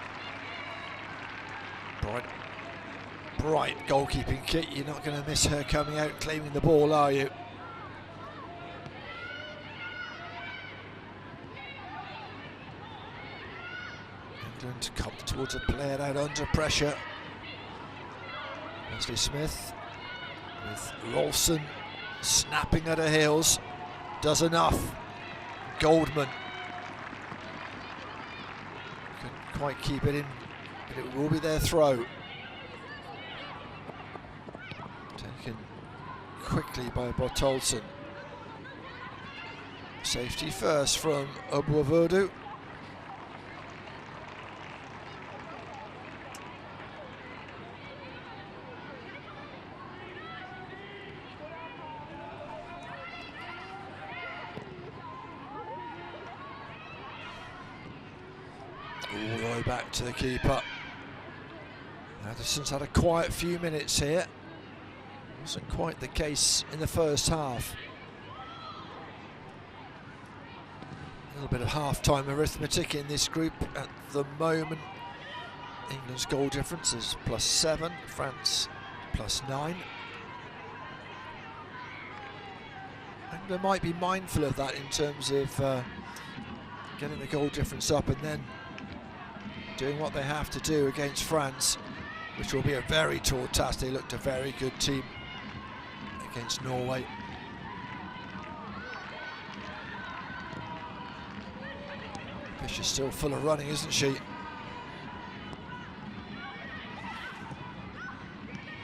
Bright goalkeeping kit. You're not going to miss her coming out claiming the ball, are you? England come towards a player out under pressure. Wesley Smith with Rolson snapping at her heels, does enough. Goldman couldn't quite keep it in, but it will be their throw. Taken quickly by Bertolson. Safety first from Obuavodu. All the way back to the keeper. Addison's had a quiet few minutes here. Wasn't quite the case in the first half. A little bit of half-time arithmetic in this group at the moment. England's goal difference is +7, France +9. England might be mindful of that in terms of getting the goal difference up and then doing what they have to do against France, which will be a very tall task. They looked a very good team against Norway. Fisher's still full of running, isn't she?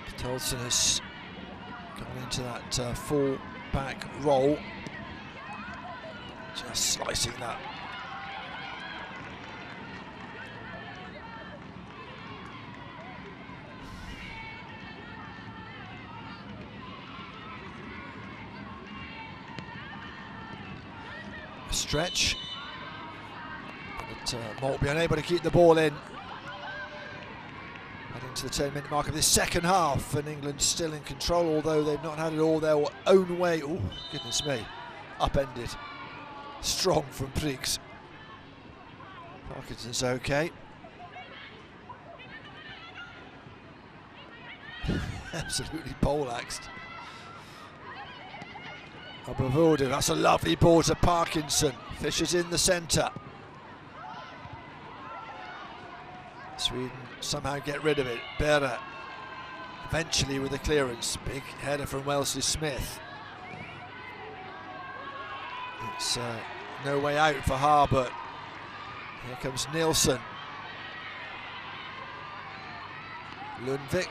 Bertolson has gone into that full-back role, just slicing that. Stretch, but Maltby unable to keep the ball in. Heading to the 10-minute mark of this second half, and England still in control, although they've not had it all their own way. Oh, goodness me, upended. Strong from Priggs. Parkinson's okay. Absolutely poleaxed. Obuavodu, that's a lovely ball to Parkinson. Fisher's in the centre. Sweden somehow get rid of it. Berra eventually with the clearance. Big header from Wesley Smith. It's no way out for Harbour. Here comes Nielsen. Lundvik.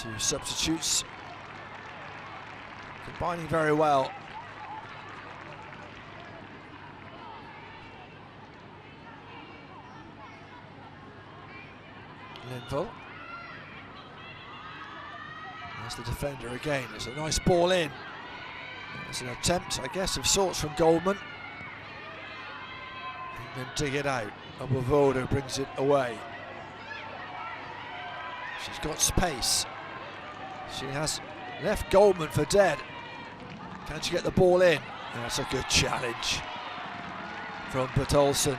2 substitutes. Combining very well. Linville. There's the defender again. It's a nice ball in. It's an attempt, I guess, of sorts from Goldman. And then dig it out. Obuavodu brings it away. She's got space. She has left Goldman for dead. Can she get the ball in? That's a good challenge from Bertolson.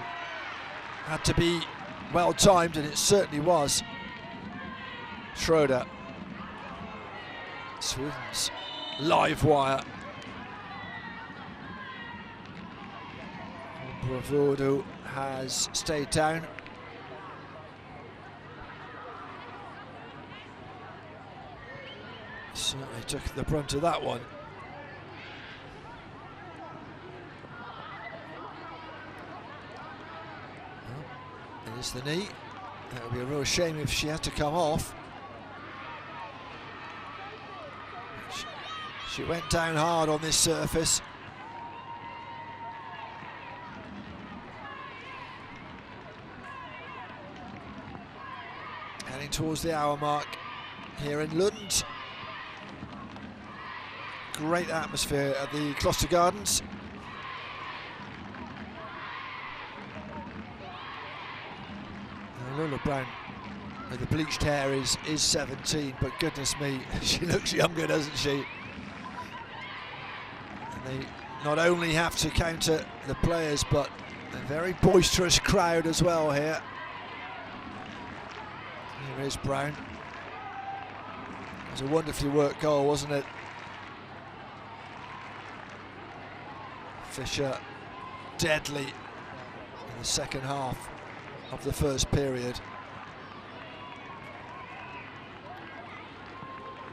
Had to be well timed, and it certainly was. Schroeder. Sweden's live wire. Obuavodu has stayed down. Certainly took the brunt of that one. Well, there's the knee. That would be a real shame if she had to come off. She went down hard on this surface. Heading towards the hour mark here in Lund. Great atmosphere at the Gloucester Gardens. Lola Brown with the bleached hair is 17, but goodness me, she looks younger, doesn't she? And they not only have to counter the players, but a very boisterous crowd as well here. Here is Brown. It was a wonderfully worked goal, wasn't it? Fisher deadly in the second half of the first period.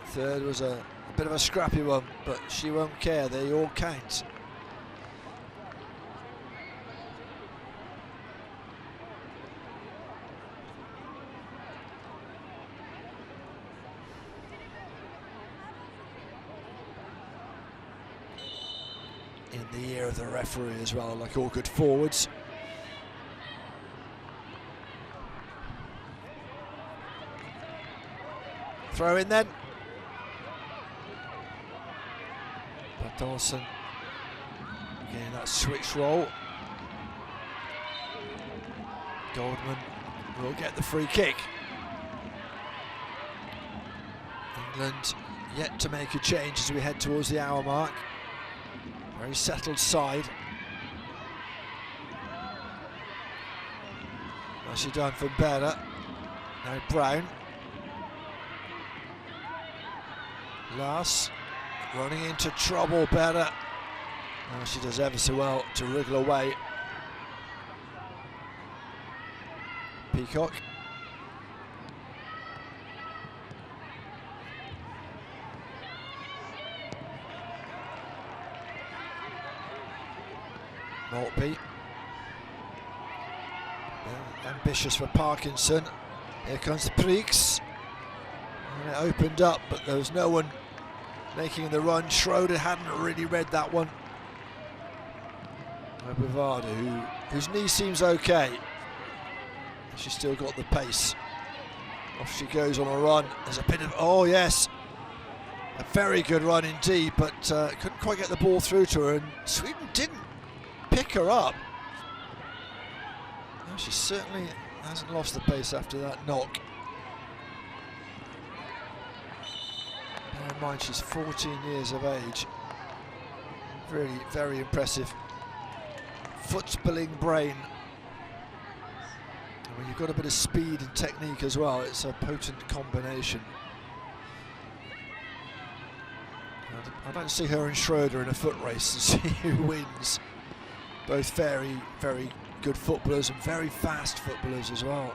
Third was a bit of a scrappy one, but she won't care, they all count. In the ear of the referee as well, like all good forwards. Throw in then. But Dawson getting that switch roll. Goldman will get the free kick. England yet to make a change as we head towards the hour mark. Very settled side. Nicely done from Berra. Now Brown. Lass running into trouble, Berra. Oh, she does ever so well to wriggle away. Peacock. Maltby. Ambitious for Parkinson. Here comes the Prix. And it opened up, but there was no one making the run. Schroeder hadn't really read that one. Bavard, whose knee seems okay. She's still got the pace. Off she goes on a run. There's a bit of, oh yes, a very good run indeed, but couldn't quite get the ball through to her, and Sweden didn't pick her up. No, she certainly hasn't lost the pace after that knock. Bear in mind, she's 14 years of age. Really very impressive. Footballing brain. And when you've got a bit of speed and technique as well, it's a potent combination. I don't see her and Schroeder in a foot race to see who wins. Both very, very good footballers and very fast footballers as well.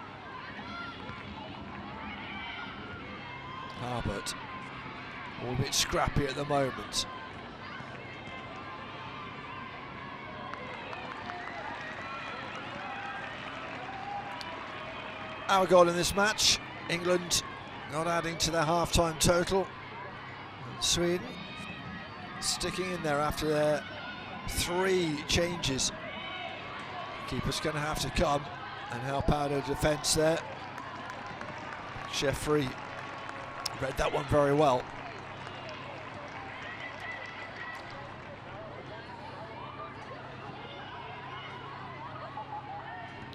Harbert, all a bit scrappy at the moment. Our goal in this match, England not adding to their half-time total. And Sweden sticking in there after their 3 changes. Keeper's going to have to come and help out her defence there. Jeffrey read that one very well.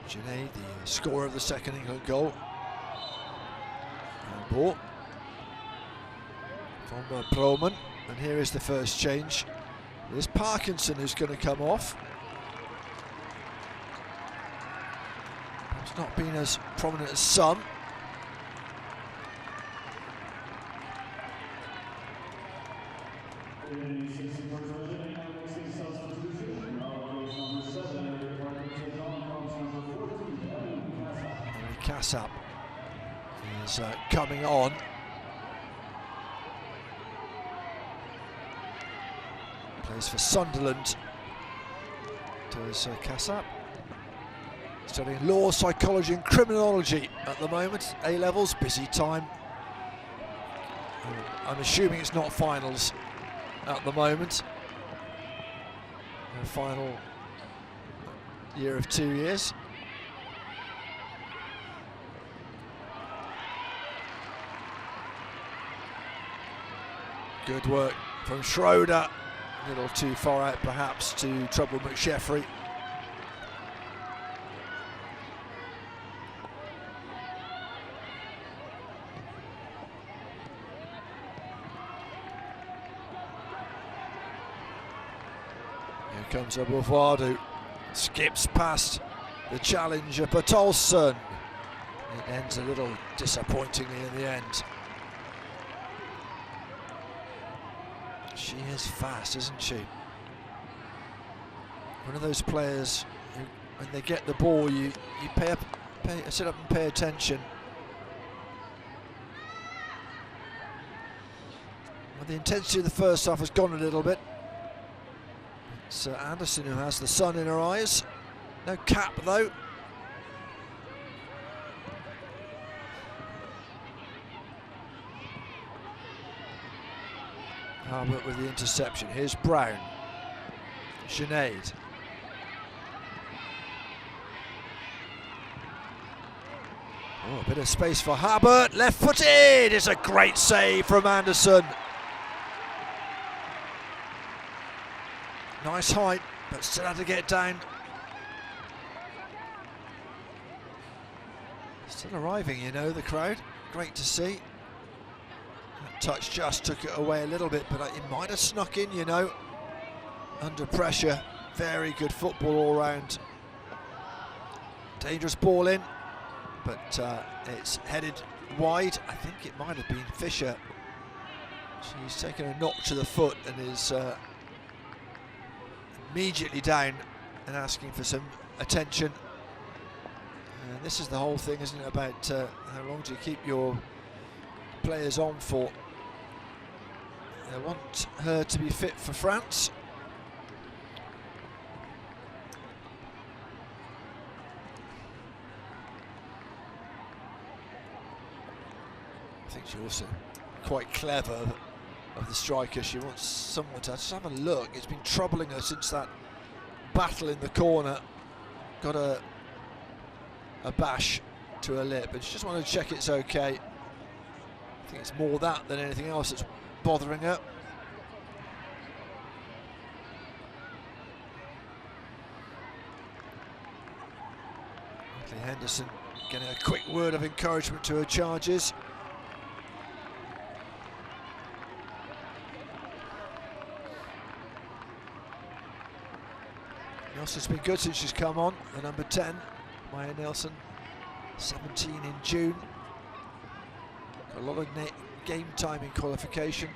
Junaid, the scorer of the second England goal. And ball from Broman, and here is the first change. There's Parkinson who's going to come off. It's not been as prominent as some. Kassab is coming on. Plays for Sunderland. Does Kassab. Studying law, psychology and criminology at the moment. A-levels, busy time. I'm assuming it's not finals at the moment. The final year of 2 years. Good work from Schroeder. A little too far out perhaps to trouble McSheffrey. Here comes Abuvadu. Skips past the challenger Bertolson. It ends a little disappointingly in the end. She is fast, isn't she? One of those players who when they get the ball, you sit up and pay attention. Well, the intensity of the first half has gone a little bit. It's Anderson who has the sun in her eyes. No cap though. Harbert with the interception. Here's Brown. Sinead. Oh, a bit of space for Harbert. Left-footed. It's a great save from Anderson. Nice height, but still had to get down. Still arriving, you know, the crowd. Great to see. That touch just took it away a little bit, but it might have snuck in, you know. Under pressure. Very good football all round. Dangerous ball in, but it's headed wide. I think it might have been Fisher. She's taken a knock to the foot and is immediately down and asking for some attention. And this is the whole thing, isn't it, about how long do you keep your players on for. They want her to be fit for France. I think she's also quite clever of the striker. She wants someone to just have a look. It's been troubling her since that battle in the corner. Got a bash to her lip, and she just wanted to check it's okay. I think it's more that than anything else that's bothering her. Henderson getting a quick word of encouragement to her charges. Nelson's been good since she's come on, the number 10, Maya Nelson, 17 in June. Got a lot of game time in qualification.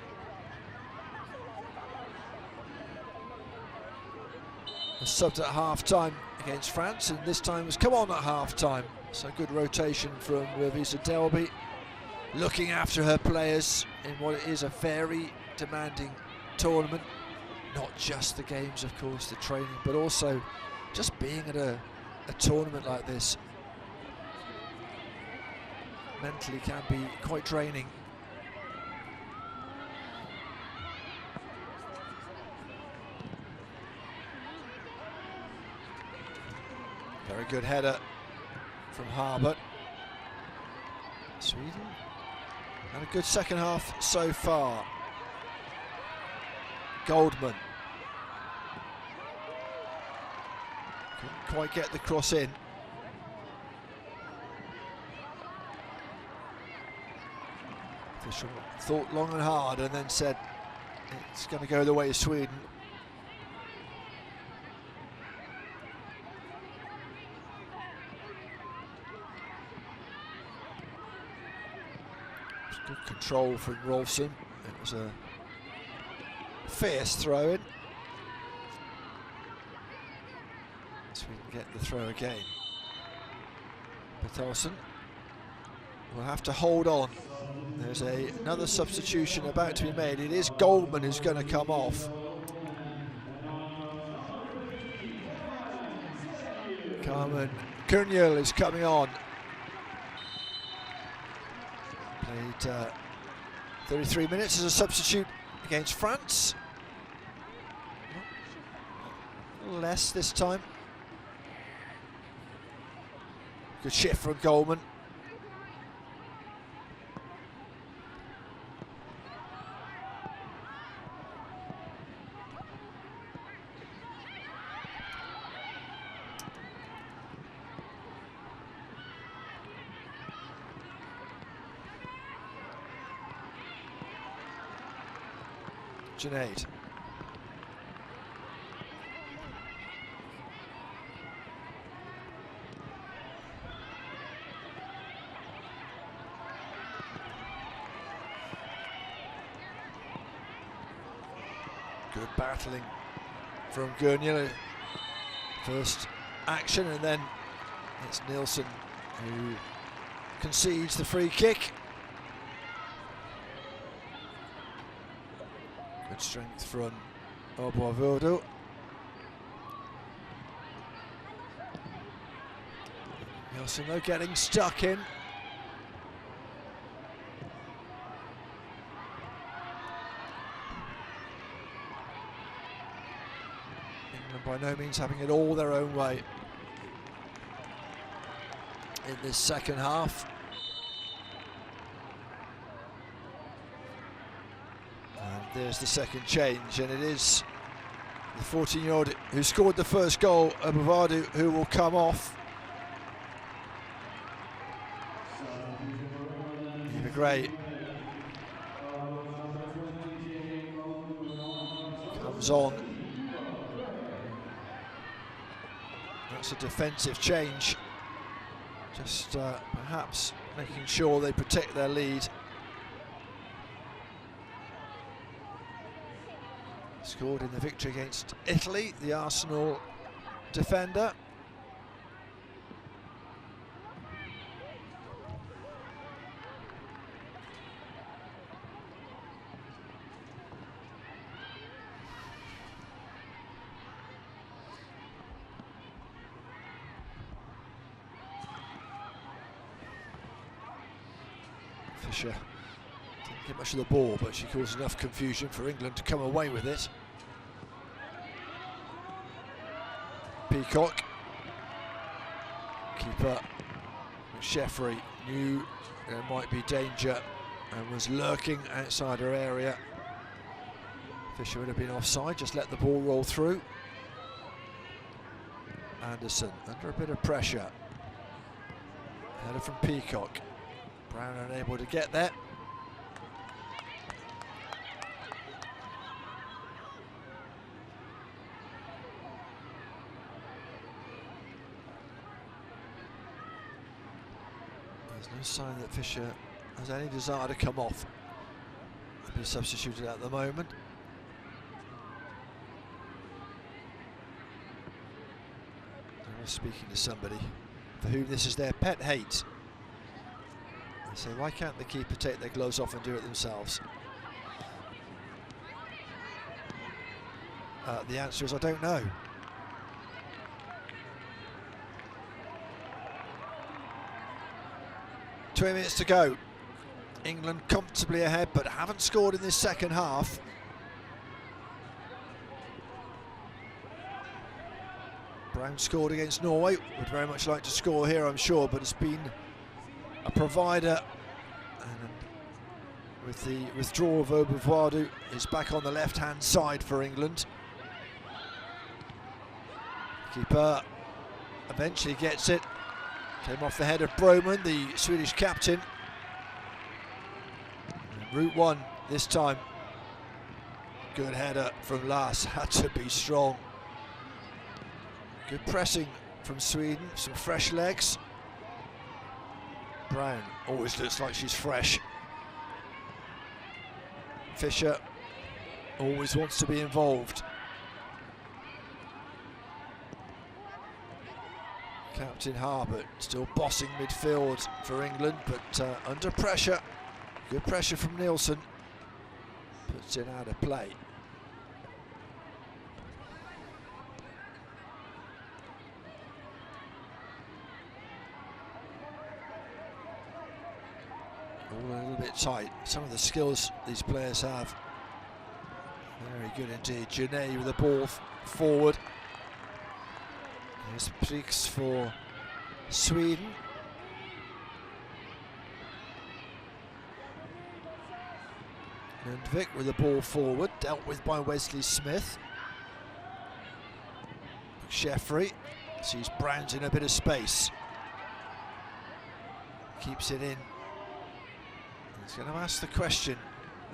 Was subbed at half-time against France, and this time has come on at half-time. So good rotation from Ravisa Delby, looking after her players in what is a very demanding tournament. Not just the games, of course, the training, but also just being at a tournament like this mentally can be quite draining. Very good header from Harbert. Sweden had a good second half so far. Goldman couldn't quite get the cross in. Fisher thought long and hard and then said it's going to go the way of Sweden. Good control from Rolfson. It was a fierce throw in. So we can get the throw again. Pettersen will have to hold on. There's another substitution about to be made. It is Goldman who's going to come off. Carmen Cunil is coming on. Played 33 minutes as a substitute against France. A little less this time. Good shift from Goldman. Junaid. Good battling from Gurney. First action, and then it's Nielsen who concedes the free kick. Good strength from Oboavodo. Nielsen though getting stuck in. England by no means having it all their own way in this second half. And there's the second change, and it is the 14-year-old who scored the first goal, Oboavodo, who will come off. Gray comes on. That's a defensive change, just perhaps making sure they protect their lead. Scored in the victory against Italy, the Arsenal defender. Fisher didn't get much of the ball, but she caused enough confusion for England to come away with it. Peacock, keeper McSheffrey knew there might be danger and was lurking outside her area. Fisher would have been offside, just let the ball roll through. Anderson under a bit of pressure. Header from Peacock. Brown unable to get there. There's no sign that Fisher has any desire to come off and be substituted at the moment. I was speaking to somebody for whom this is their pet hate. They say, why can't the keeper take their gloves off and do it themselves? The answer is, I don't know. Two minutes to go. England comfortably ahead, but haven't scored in this second half. Brown scored against Norway. Would very much like to score here, I'm sure, but it's been a provider, and with the withdrawal of Oboavodo, is back on the left-hand side for England. Keeper eventually gets it. Came off the head of Broman, the Swedish captain. And route one this time. Good header from Lars, had to be strong. Good pressing from Sweden, some fresh legs. Brown always looks like she's fresh. Fisher always wants to be involved. Captain Harbert still bossing midfield for England, but under pressure. Good pressure from Nielsen. Puts it out of play. All a little bit tight. Some of the skills these players have. Very good indeed. Janae with the ball forward. Here's Prix for Sweden. And Vic with the ball forward, dealt with by Wesley Smith. McSheffrey sees Brown's in a bit of space. Keeps it in. He's going to ask the question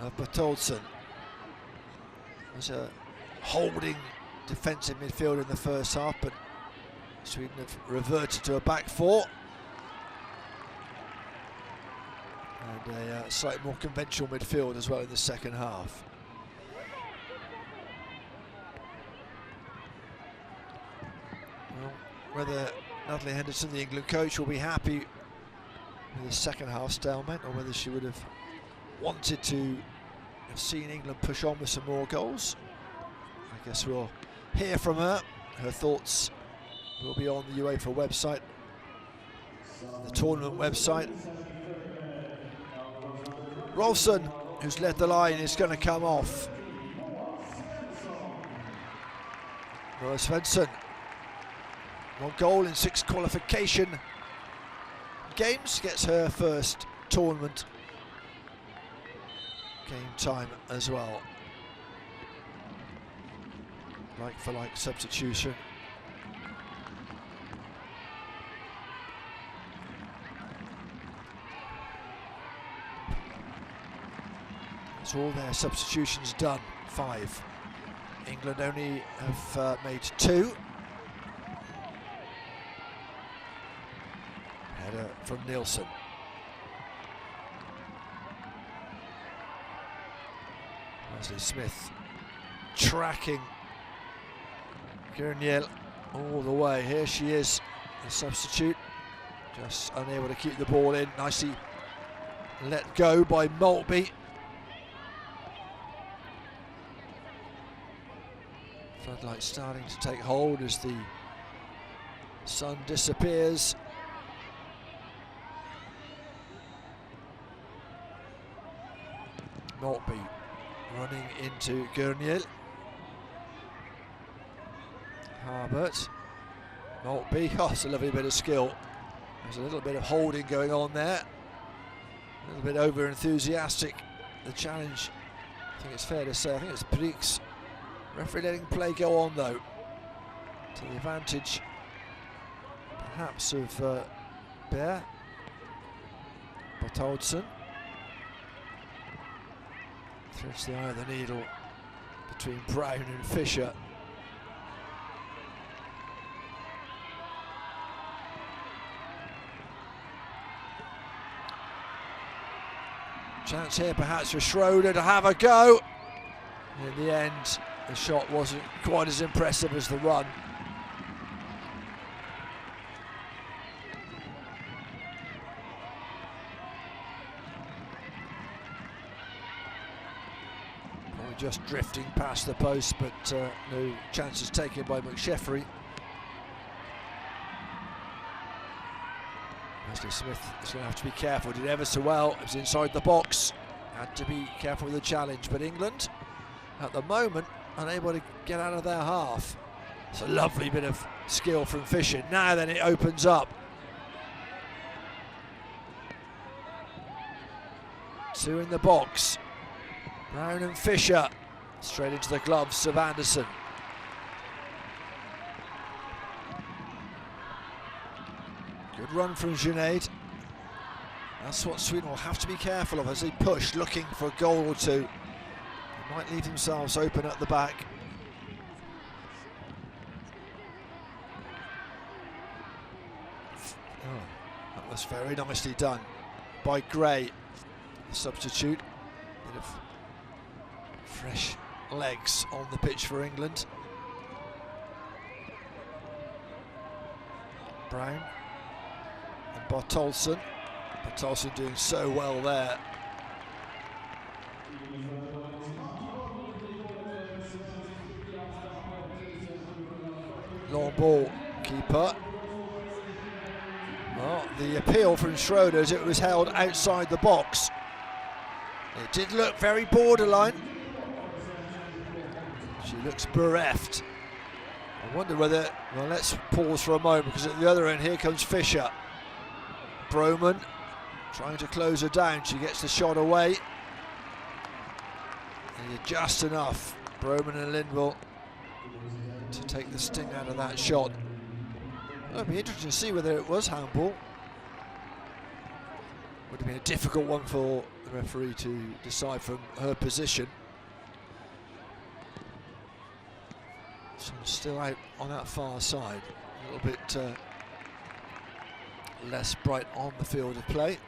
of Bertoldsson. There's a holding defensive midfield in the first half, but Sweden have reverted to a back four. And a slightly more conventional midfield as well in the second half. Well, whether Natalie Henderson, the England coach, will be happy with the second half stalemate, or whether she would have wanted to have seen England push on with some more goals. I guess we'll hear from her. Her thoughts will be on the UEFA website, the tournament website. Rolfsson, who's led the line, is going to come off. Nora Svensson, 1 goal in 6 qualification games, gets her first tournament game time as well. Like for like substitution. That's all their substitutions done, 5. England only have made 2. Header from Nielsen. Wesley Smith tracking Gurniel all the way. Here she is, the substitute, just unable to keep the ball in. Nicely let go by Maltby. Floodlight starting to take hold as the sun disappears. Maltby running into Gurniel. Harbert. Maltby. Oh, it's a lovely bit of skill. There's a little bit of holding going on there. A little bit over enthusiastic. The challenge, I think it's fair to say, I think it's Briggs. Referee letting play go on though, to the advantage perhaps of Bear. Bertholdsen threads the eye of the needle between Brown and Fisher. Chance here perhaps for Schroeder to have a go. In the end, the shot wasn't quite as impressive as the run. Probably just drifting past the post, but no chances taken by McSheffrey. Wesley Smith is going to have to be careful. Did ever so well. It was inside the box. Had to be careful with the challenge. But England, at the moment, unable to get out of their half. It's a lovely bit of skill from Fisher. Now then it opens up. 2 in the box. Brown and Fisher. Straight into the gloves of Anderson. Good run from Junaid. That's what Sweden will have to be careful of as they push, looking for a goal or two. They might leave themselves open at the back. Oh, that was very nicely done by Gray, the substitute. Bit of fresh legs on the pitch for England. Brown. And Bertholdsen. Bertholdsen doing so well there. Long ball, keeper. Well, the appeal from Schroeder as it was held outside the box. It did look very borderline. She looks bereft. I wonder whether, well, let's pause for a moment, because at the other end here comes Fisher. Broman trying to close her down. She gets the shot away. And just enough, Broman and Lindwall, to take the sting out of that shot. Well, it'll be interesting to see whether it was handball. Would have been a difficult one for the referee to decide from her position. So still out on that far side, a little bit less bright on the field of play.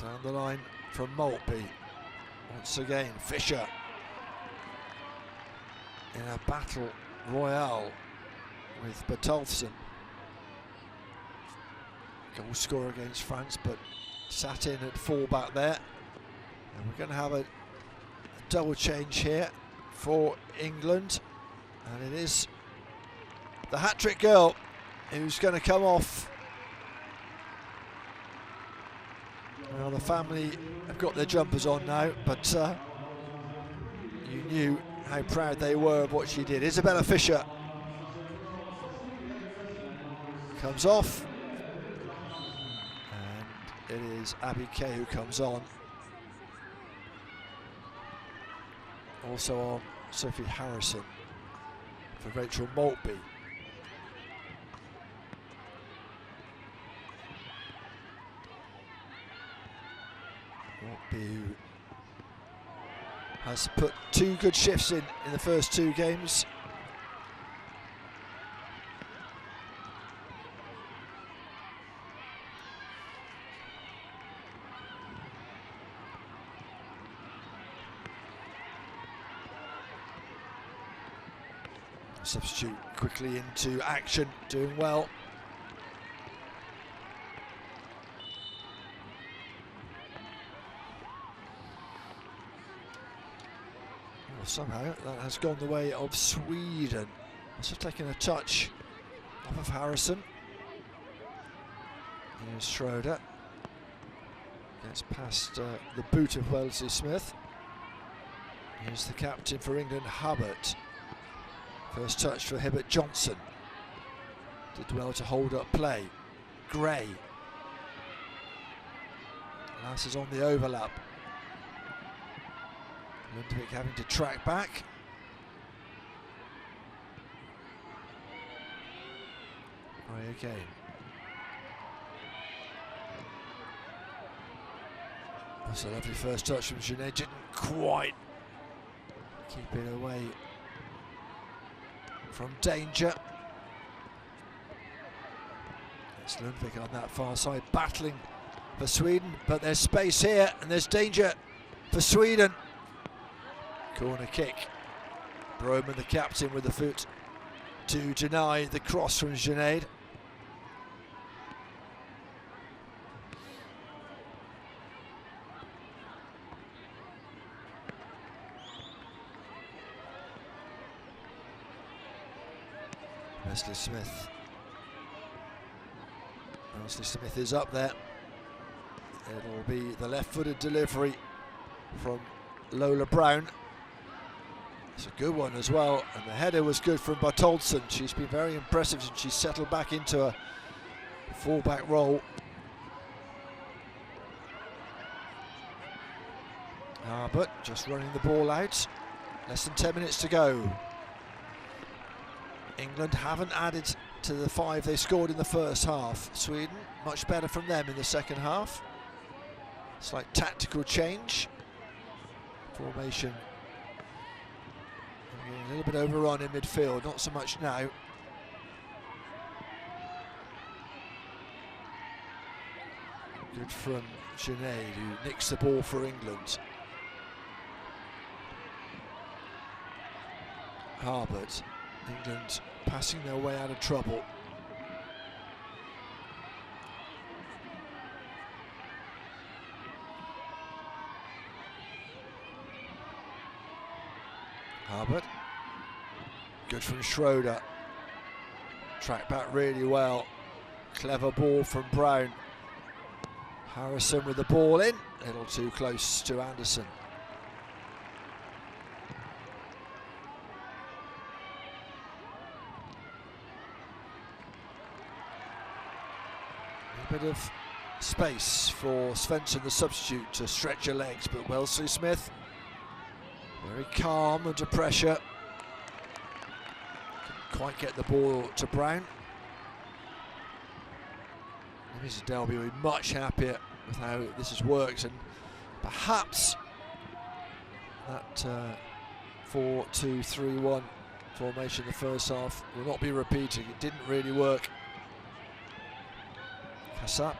Down the line from Maltby. Once again, Fisher in a battle royale with Bertolfsson. Goal scorer against France, but sat in at full-back there. And we're going to have a double change here for England. And it is the hat-trick girl who's going to come off. Well, the family have got their jumpers on now, but you knew how proud they were of what she did. Isabella Fisher comes off, and it is Abby Kay who comes on. Also on Sophie Harrison for Rachel Maltby. Maltby, who has put 2 good shifts in the first 2 games. Substitute quickly into action, doing well. Well, somehow that has gone the way of Sweden. Must have taken a touch off of Harrison. Here's Schroeder. Gets past the boot of Wellesley Smith. Here's the captain for England, Hubbard. First touch for Hibbert Johnson. Did well to hold up play. Gray. Lass is on the overlap. Lundvik having to track back. Right again. That's a lovely first touch from Genet. Didn't quite keep it away from danger. It's Lundvik on that far side battling for Sweden, but there's space here and there's danger for Sweden. Corner kick. Broman, the captain, with the foot to deny the cross from Genet. Wesley Smith. Wesley Smith is up there. It'll be the left-footed delivery from Lola Brown. It's a good one as well, and the header was good from Bertolfsson. She's been very impressive since she's settled back into a full-back role. But just running the ball out. Less than 10 minutes to go. England haven't added to the 5 they scored in the first half. Sweden, much better from them in the second half. Slight tactical change. Formation a little bit overrun in midfield, not so much now. Good from Genet, who nicks the ball for England. Harvard. England passing their way out of trouble. Harvard. Good from Schroeder. Tracked back really well. Clever ball from Brown. Harrison with the ball in. A little too close to Anderson. Bit of space for Svensson, the substitute, to stretch her legs, but Wellesley Smith very calm under pressure. Couldn't quite get the ball to Brown. Mrs. Delby will be much happier with how this has worked, and perhaps that 4-2-3-1 formation in the first half will not be repeating. It didn't really work. Kassab.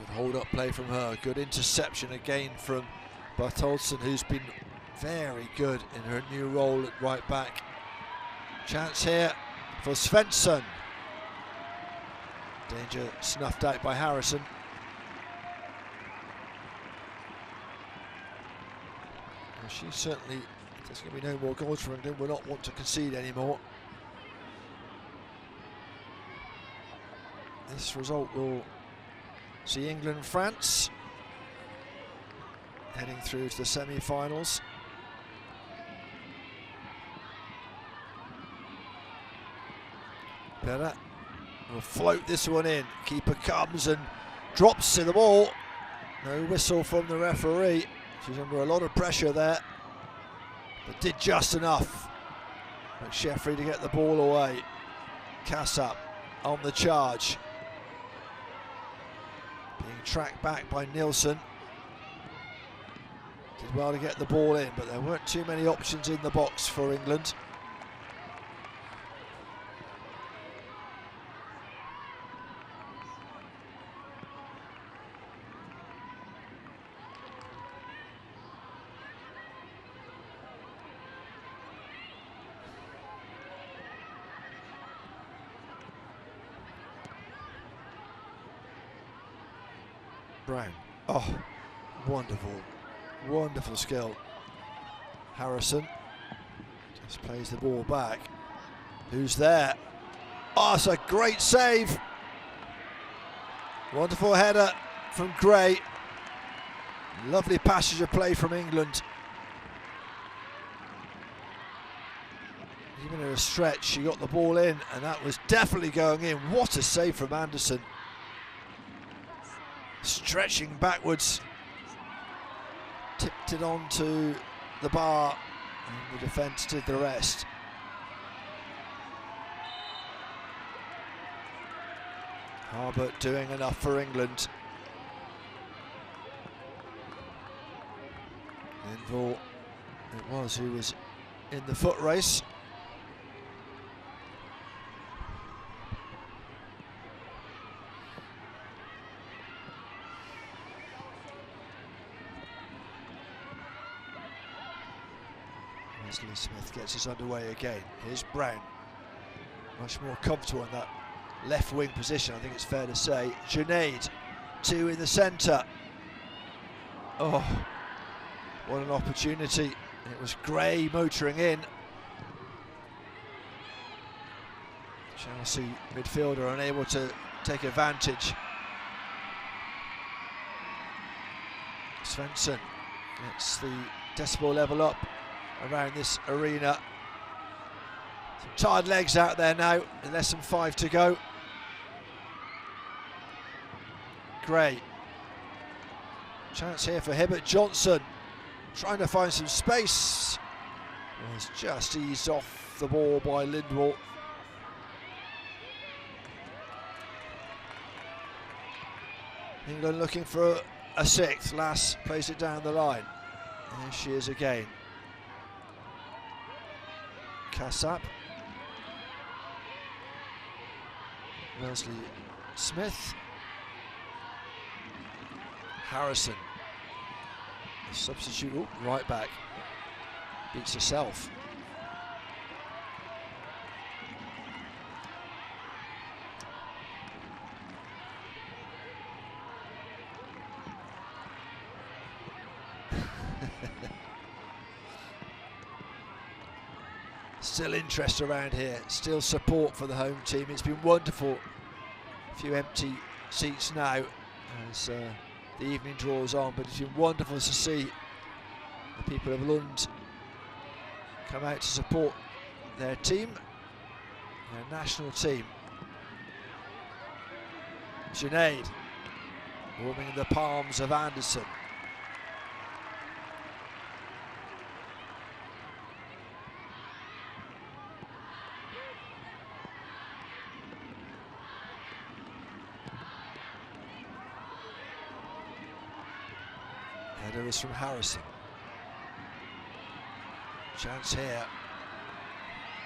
Good hold-up play from her. Good interception again from Bartolson, who's been very good in her new role at right back. Chance here for Svensson. Danger snuffed out by Harrison. Well, she certainly, there's going to be no more goals for England. Will not want to concede anymore. This result will see England and France heading through to the semi-finals. Better will float this one in. Keeper comes and drops to the ball. No whistle from the referee. She's under a lot of pressure there, but did just enough. McSheffrey to get the ball away. Kassab on the charge. Being tracked back by Nilsson. Did well to get the ball in, but there weren't too many options in the box for England. Brown. Oh, wonderful, wonderful skill. Harrison just plays the ball back. Who's there? Oh, it's a great save. Wonderful header from Gray. Lovely passage of play from England. Even in a stretch, she got the ball in, and that was definitely going in. What a save from Anderson. Stretching backwards, tipped it onto the bar, and the defence did the rest. Harbert doing enough for England. Linville, it was who was in the foot race. Wesley Smith gets us underway again. Here's Brown, much more comfortable in that left wing position, I think it's fair to say. Junaid, two in the centre. Oh, what an opportunity. It was Gray motoring in. Chelsea midfielder unable to take advantage. Svensson gets the decibel level up around this arena. Some tired legs out there now, less than 5 to go. Gray. Chance here for Hibbert Johnson, trying to find some space. Was just eased off the ball by Lindwall. England looking for a sixth. Lass plays it down the line. There she is again. Kassab. Wesley Smith. Harrison. The substitute, right back. Beats herself. Still interest around here, still support for the home team. It's been wonderful. A few empty seats now as the evening draws on, but it's been wonderful to see the people of Lund come out to support their team, their national team. Junaid warming the palms of Anderson. Header is from Harrison. Chance here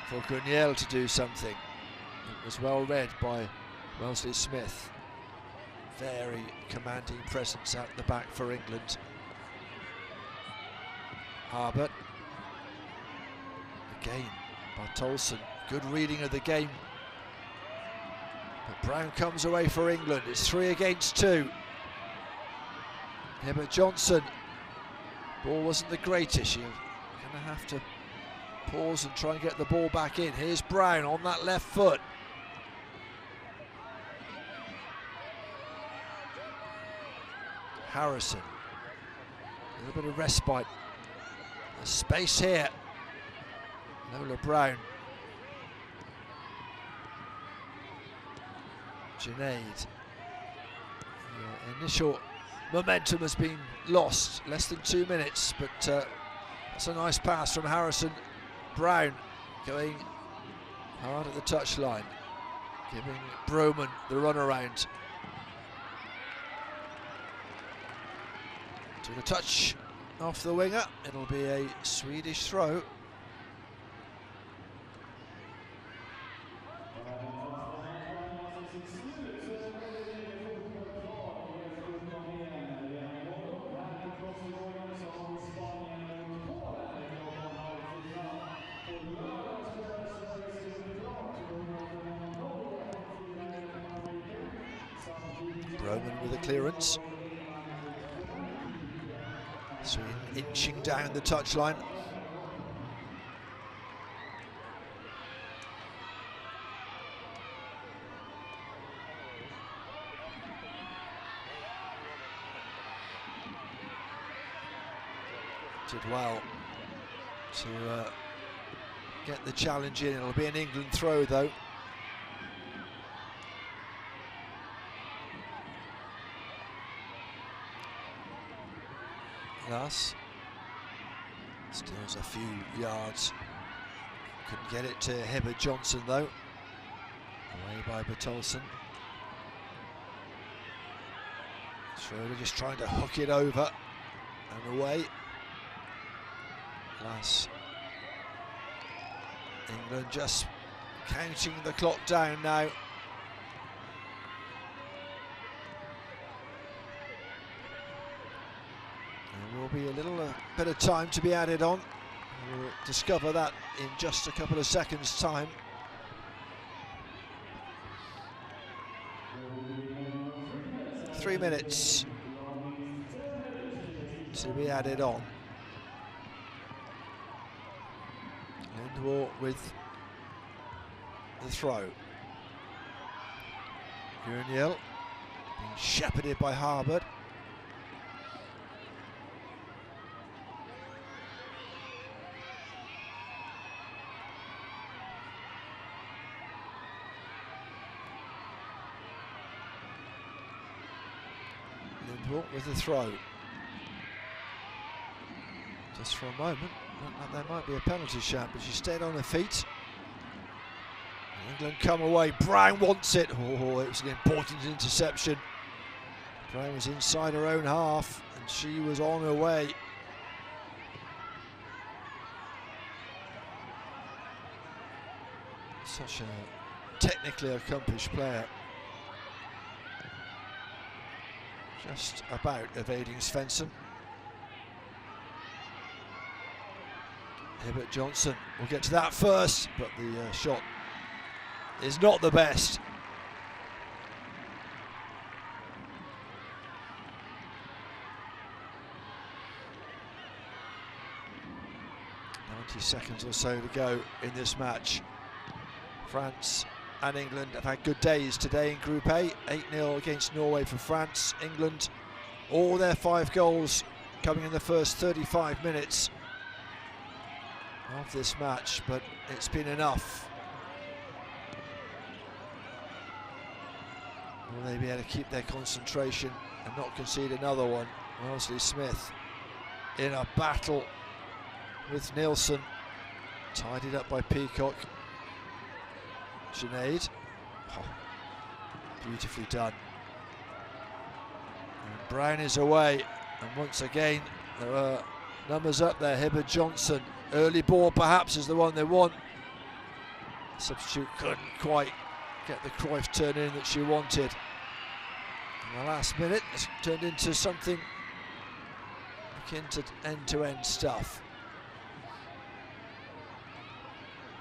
for Guniel to do something. It was well read by Wesley Smith. very commanding presence at the back for England. Harbert. Again, Bartolson, good reading of the game. But Brown comes away for England. It's 3 against 2. Hibbert Johnson. Ball wasn't the greatest. You're going to have to pause and try and get the ball back in. Here's Brown on that left foot. Harrison. A little bit of respite. There's space here. Lola Brown. Junaid. The initial momentum has been lost. Less than 2 minutes, but that's a nice pass from Harrison. Brown going hard at the touchline, giving Broman the runaround. Took a touch off the winger. It'll be a Swedish throw. Roman with a clearance. Sweden inching down the touchline. Did well to get the challenge in. It'll be an England throw though. Glass steals a few yards. Couldn't get it to Hibbert Johnson though. Away by Bertolson. Schroeder just trying to hook it over and away. Glass. England just counting the clock down now. There will be a little bit of time to be added on. We'll discover that in just a couple of seconds' time. Three minutes to be added on. Lindwall with the throw. Gurniel being shepherded by Harbert. Lindwall with the throw. Just for a moment, looked like there might be a penalty shot, but she stayed on her feet. England come away. Brown wants it. Oh, it was an important interception. Brown was inside her own half, and she was on her way. Such a technically accomplished player. Just about evading Svensson. Hibbert Johnson will get to that first, but the shot is not the best. Seconds or so to go in this match. France and England have had good days today in Group A. 8-0 against Norway for France. England, all their 5 goals coming in the first 35 minutes of this match, but it's been enough. Will they be able to keep their concentration and not concede another one? Wellesley Smith in a battle with Nielsen, tidied up by Peacock. Junaid, oh, beautifully done. And Brown is away, and once again there are numbers up there. Hibbert Johnson, early ball perhaps is the one they want. Substitute couldn't quite get the Cruyff turn in that she wanted. the last minute it's turned into something akin to end-to-end stuff.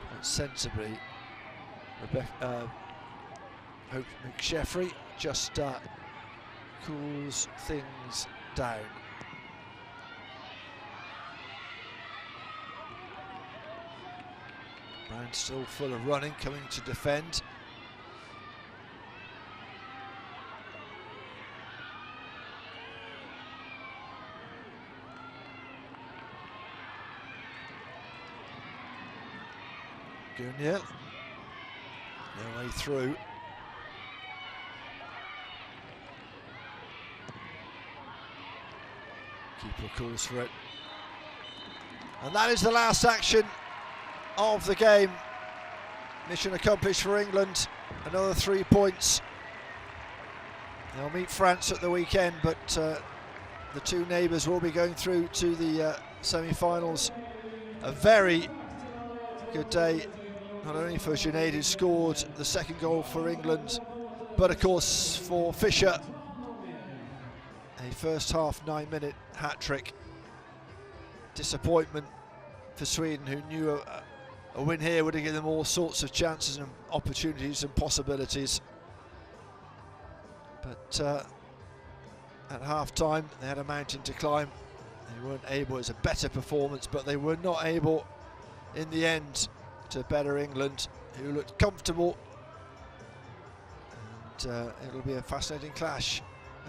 Quite sensibly, Hope McSheffrey just cools things down. Brown still full of running, coming to defend. Gurnier, no way through. Keeper calls for it. And that is the last action of the game. Mission accomplished for England. Another 3 points. They'll meet France at the weekend, but the two neighbours will be going through to the semi-finals. A very good day, not only for Junaid, who scored the second goal for England, but of course for Fisher. A first half 9-minute hat-trick. Disappointment for Sweden, who knew a win here would have given them all sorts of chances and opportunities and possibilities. But at half-time they had a mountain to climb. They weren't able. It was a better performance, but they were not able in the end to better England, who looked comfortable. And it'll be a fascinating clash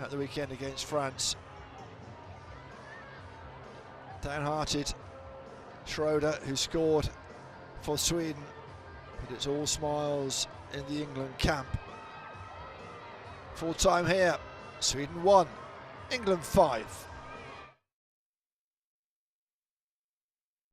at the weekend against France. Downhearted Schroeder, who scored for Sweden, but it's all smiles in the England camp. Full time here, Sweden 1, England 5.